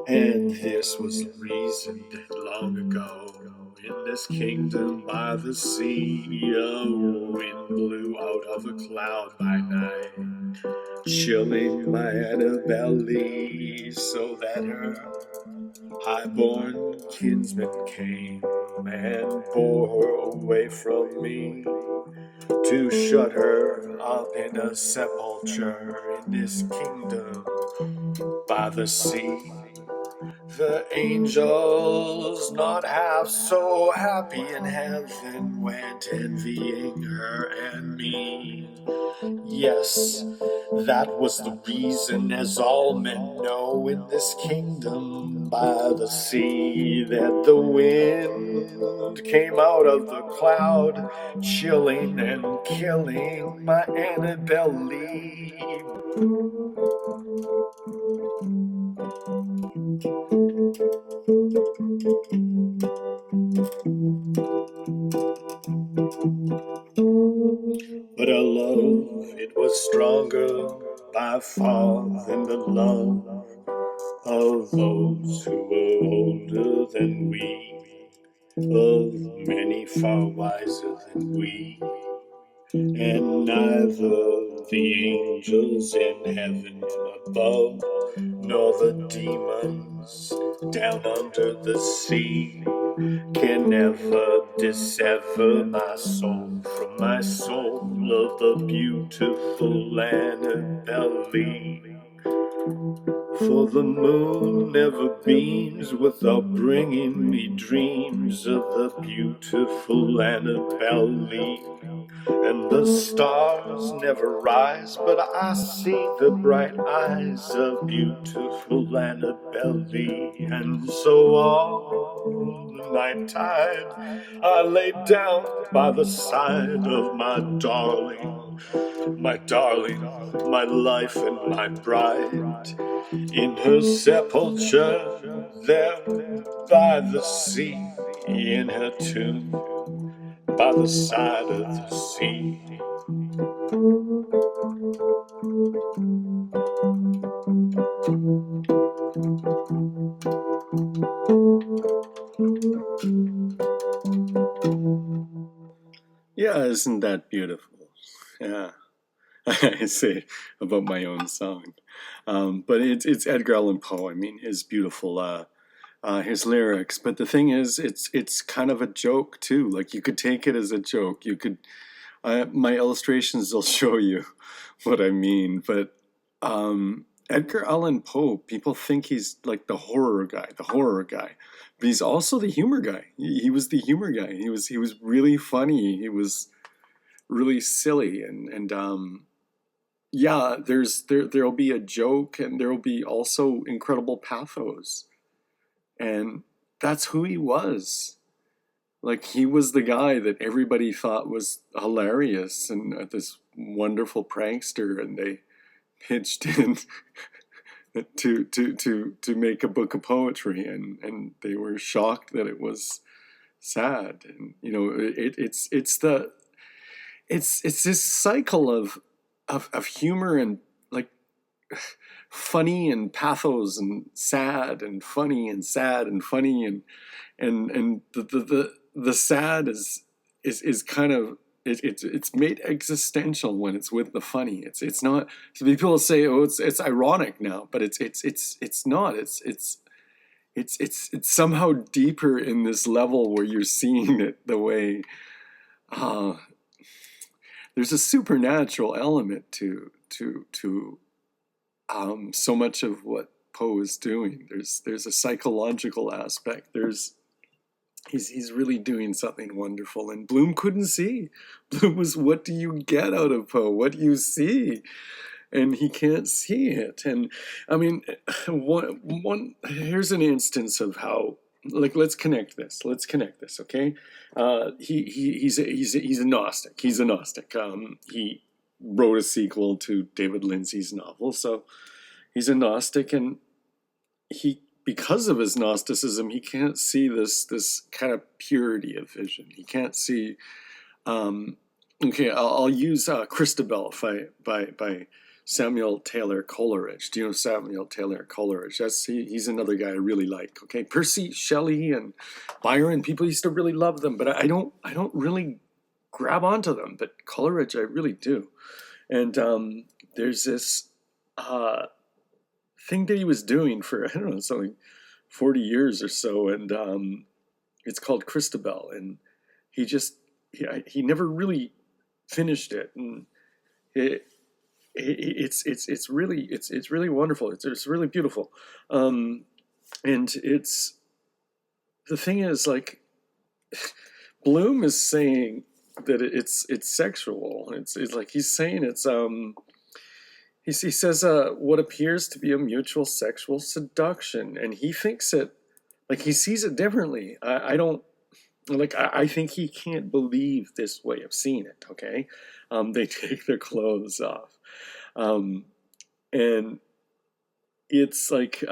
And this was the reason that long ago in this kingdom by the sea a wind blew out of a cloud by night, chilling my Annabel Lee, so that her high-born kinsman came and bore her away from me to shut her up in a sepulchre in this kingdom by the sea. The angels, not half so happy in heaven, went envying her and me. Yes, that was the reason, as all men know in this kingdom by the sea, that the wind came out of the cloud, chilling and killing my Annabel Lee. But our love, it was stronger by far than the love of those who were older than we, of many far wiser than we. And neither the angels in heaven above, nor the demons down under the sea can ever dissever my soul from my soul of the beautiful Annabel Lee. For the moon never beams without bringing me dreams of the beautiful Annabel Lee. And the stars never rise, but I see the bright eyes of beautiful Annabel Lee. And so all the night tide I lay down by the side of my darling, my life and my bride, in her sepulchre there by the sea, in her tomb by the side of the sea. Yeah, isn't that beautiful? Yeah. I say about my own song. But it's Edgar Allan Poe. I mean, his beautiful his lyrics. But the thing is, it's kind of a joke too. Like you could take it as a joke. You could my illustrations will show you what I mean. But Edgar Allan Poe, people think he's like the horror guy, but he's also the humor guy. He was the humor guy. He was really funny. He was really silly and yeah, there'll be a joke and there'll be also incredible pathos. And that's who he was. Like he was the guy that everybody thought was hilarious and this wonderful prankster, and they pitched in to make a book of poetry, and they were shocked that it was sad. And it's this cycle of humor and like funny and pathos and sad and funny and sad and funny, and the sad is kind of it's made existential when it's with the funny. It's not. So people say, oh, it's ironic now, but it's not. It's somehow deeper in this level where you're seeing it the way. Uh, there's a supernatural element to so much of what Poe is doing. There's a psychological aspect. He's really doing something wonderful, and Bloom couldn't see. Bloom was, what do you get out of Poe? What do you see? And he can't see it. And I mean, one here's an instance of how, like, let's connect this. Okay? He's a Gnostic. He's a Gnostic. He wrote a sequel to David Lindsay's novel, so he's a Gnostic, and because of his Gnosticism, he can't see this kind of purity of vision. He can't see. Okay, I'll use Christabel by Samuel Taylor Coleridge. Do you know Samuel Taylor Coleridge? He's another guy I really like. Okay, Percy Shelley and Byron. People used to really love them, but I don't really grab onto them. But Coleridge, I really do. And there's this thing that he was doing for, I don't know, something 40 years or so, and it's called Christabel, and he never really finished it, and it's really wonderful. It's really beautiful, and it's the thing is, like, Bloom is saying that it's sexual. It's like he's saying it's he says what appears to be a mutual sexual seduction, and he thinks it, like, he sees it differently. I don't, like, I think he can't believe this way of seeing it. Okay, they take their clothes off, and it's like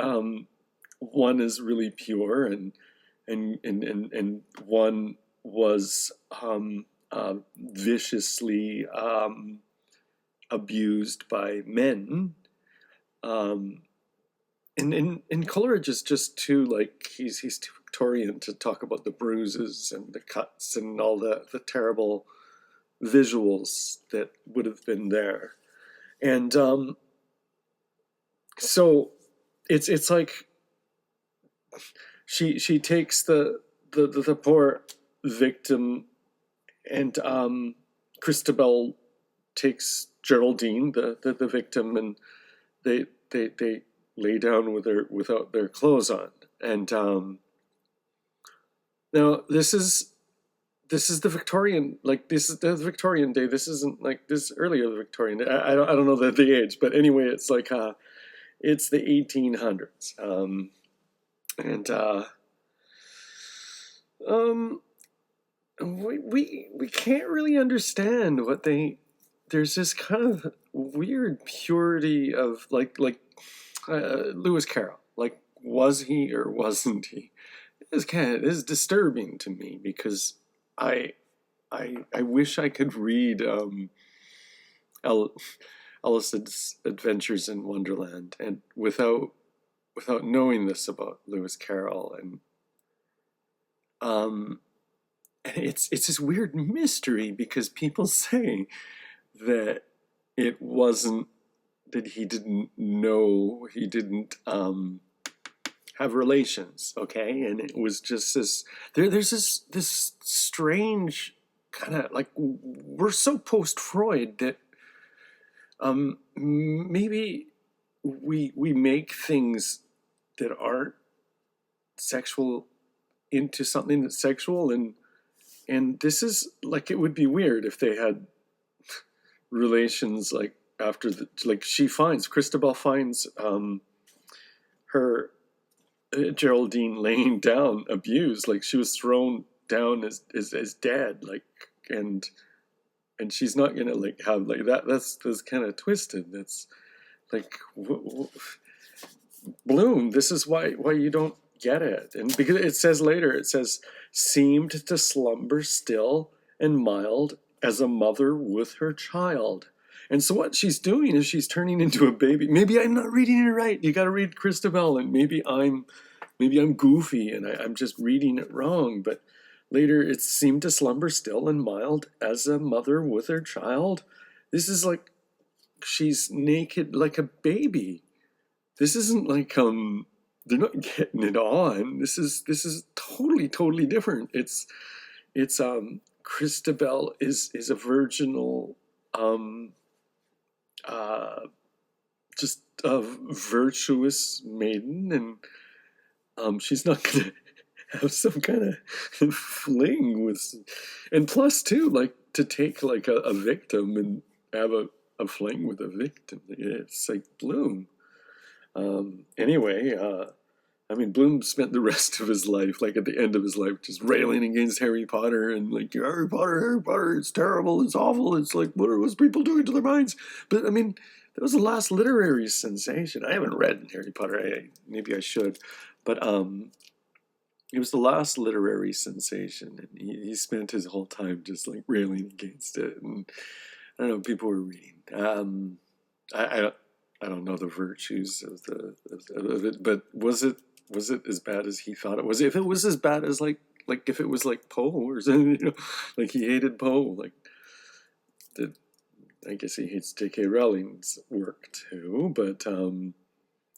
one is really pure, and one was viciously abused by men. And Coleridge is just too, like, he's too Victorian to talk about the bruises and the cuts and all the terrible visuals that would have been there. And so it's like she takes the poor victim, and Christabel takes Geraldine, the victim, and they lay down without their clothes on. And now this is the Victorian, like, this is the Victorian day. This isn't like this earlier Victorian day. I don't know the age, but anyway, it's like it's the 1800s, and we can't really understand what they. There's this kind of weird purity of like Lewis Carroll. Like, was he or wasn't he? It is disturbing to me, because I wish I could read Alice's Adventures in Wonderland, and without knowing this about Lewis Carroll, and it's this weird mystery, because people say that it wasn't, that he didn't know, he didn't have relations, okay? And it was just this, there's this strange kind of, like, we're so post-Freud that maybe we make things that aren't sexual into something that's sexual, and this is, like, it would be weird if they had relations, like, after the, like, Christabel finds her Geraldine laying down abused, like she was thrown down as dead, like, and and she's not gonna like have like that. That's kind of twisted. That's like Bloom. This is why you don't get it, and because it says later, it says seemed to slumber still and mild as a mother with her child. And so what she's doing is she's turning into a baby. Maybe I'm not reading it right. You got to read Christabel, and maybe I'm goofy and I'm just reading it wrong. But later, it seemed to slumber still and mild as a mother with her child. This is like she's naked like a baby. This isn't like they're not getting it on. This is totally different. It's Christabel is a virginal uh just a virtuous maiden, and she's not gonna have some kind of fling with, and plus too, like to take like a victim and have a fling with a victim. It's like Bloom. Anyway, I mean, Bloom spent the rest of his life, like at the end of his life, just railing against Harry Potter and like Harry Potter, it's terrible, it's awful, it's like what are those people doing to their minds? But I mean, that was the last literary sensation. I haven't read Harry Potter. Maybe I should, but it was the last literary sensation, and he spent his whole time just like railing against it. And I don't know, people were reading. I don't know the virtues of it, but was it as bad as he thought it was? If it was as bad as like if it was like Poe or something, like he hated Poe, like the, I guess he hates J.K. Rowling's work too. But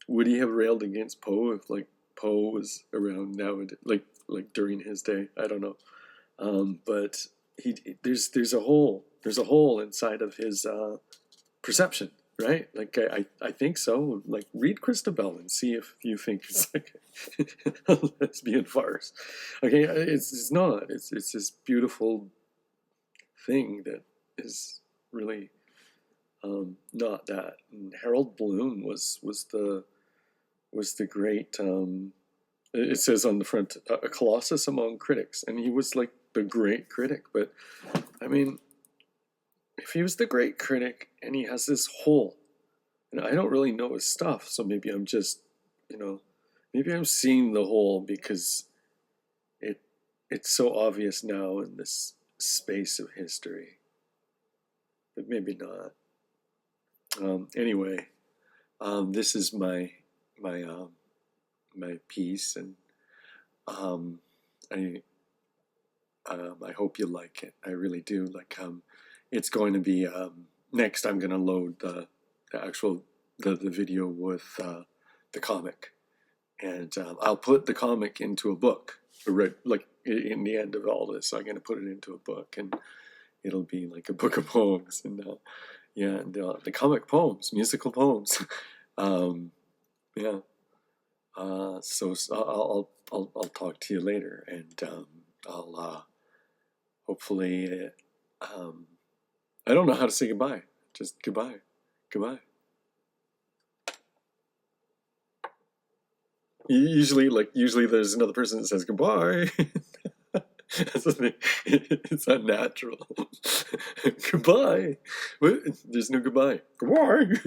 would he have railed against Poe if like Poe was around now, like during his day? I don't know. But there's a hole inside of his perception, right? Like I think so. Like read Christabel and see if you think it's like a lesbian farce. Okay, it's not. It's this beautiful thing that is really not that. And Harold Bloom was the great. It says on the front, a colossus among critics, and he was like the great critic. But I mean, if he was the great critic and he has this hole, and I don't really know his stuff, so maybe I'm just, maybe I'm seeing the hole because it's so obvious now in this space of history, but maybe not. Anyway, this is my piece, and I I hope you like it. I really do. Like it's going to be next. I'm going to load the actual the video with the comic, and I'll put the comic into a book. Right, like in the end of all this, I'm going to put it into a book, and it'll be like a book of poems, and yeah, and the comic poems, musical poems. Yeah. So I'll talk to you later, and I'll hopefully I don't know how to say goodbye. Just goodbye, goodbye. Usually there's another person that says goodbye. It's unnatural. Goodbye. There's no goodbye. Goodbye.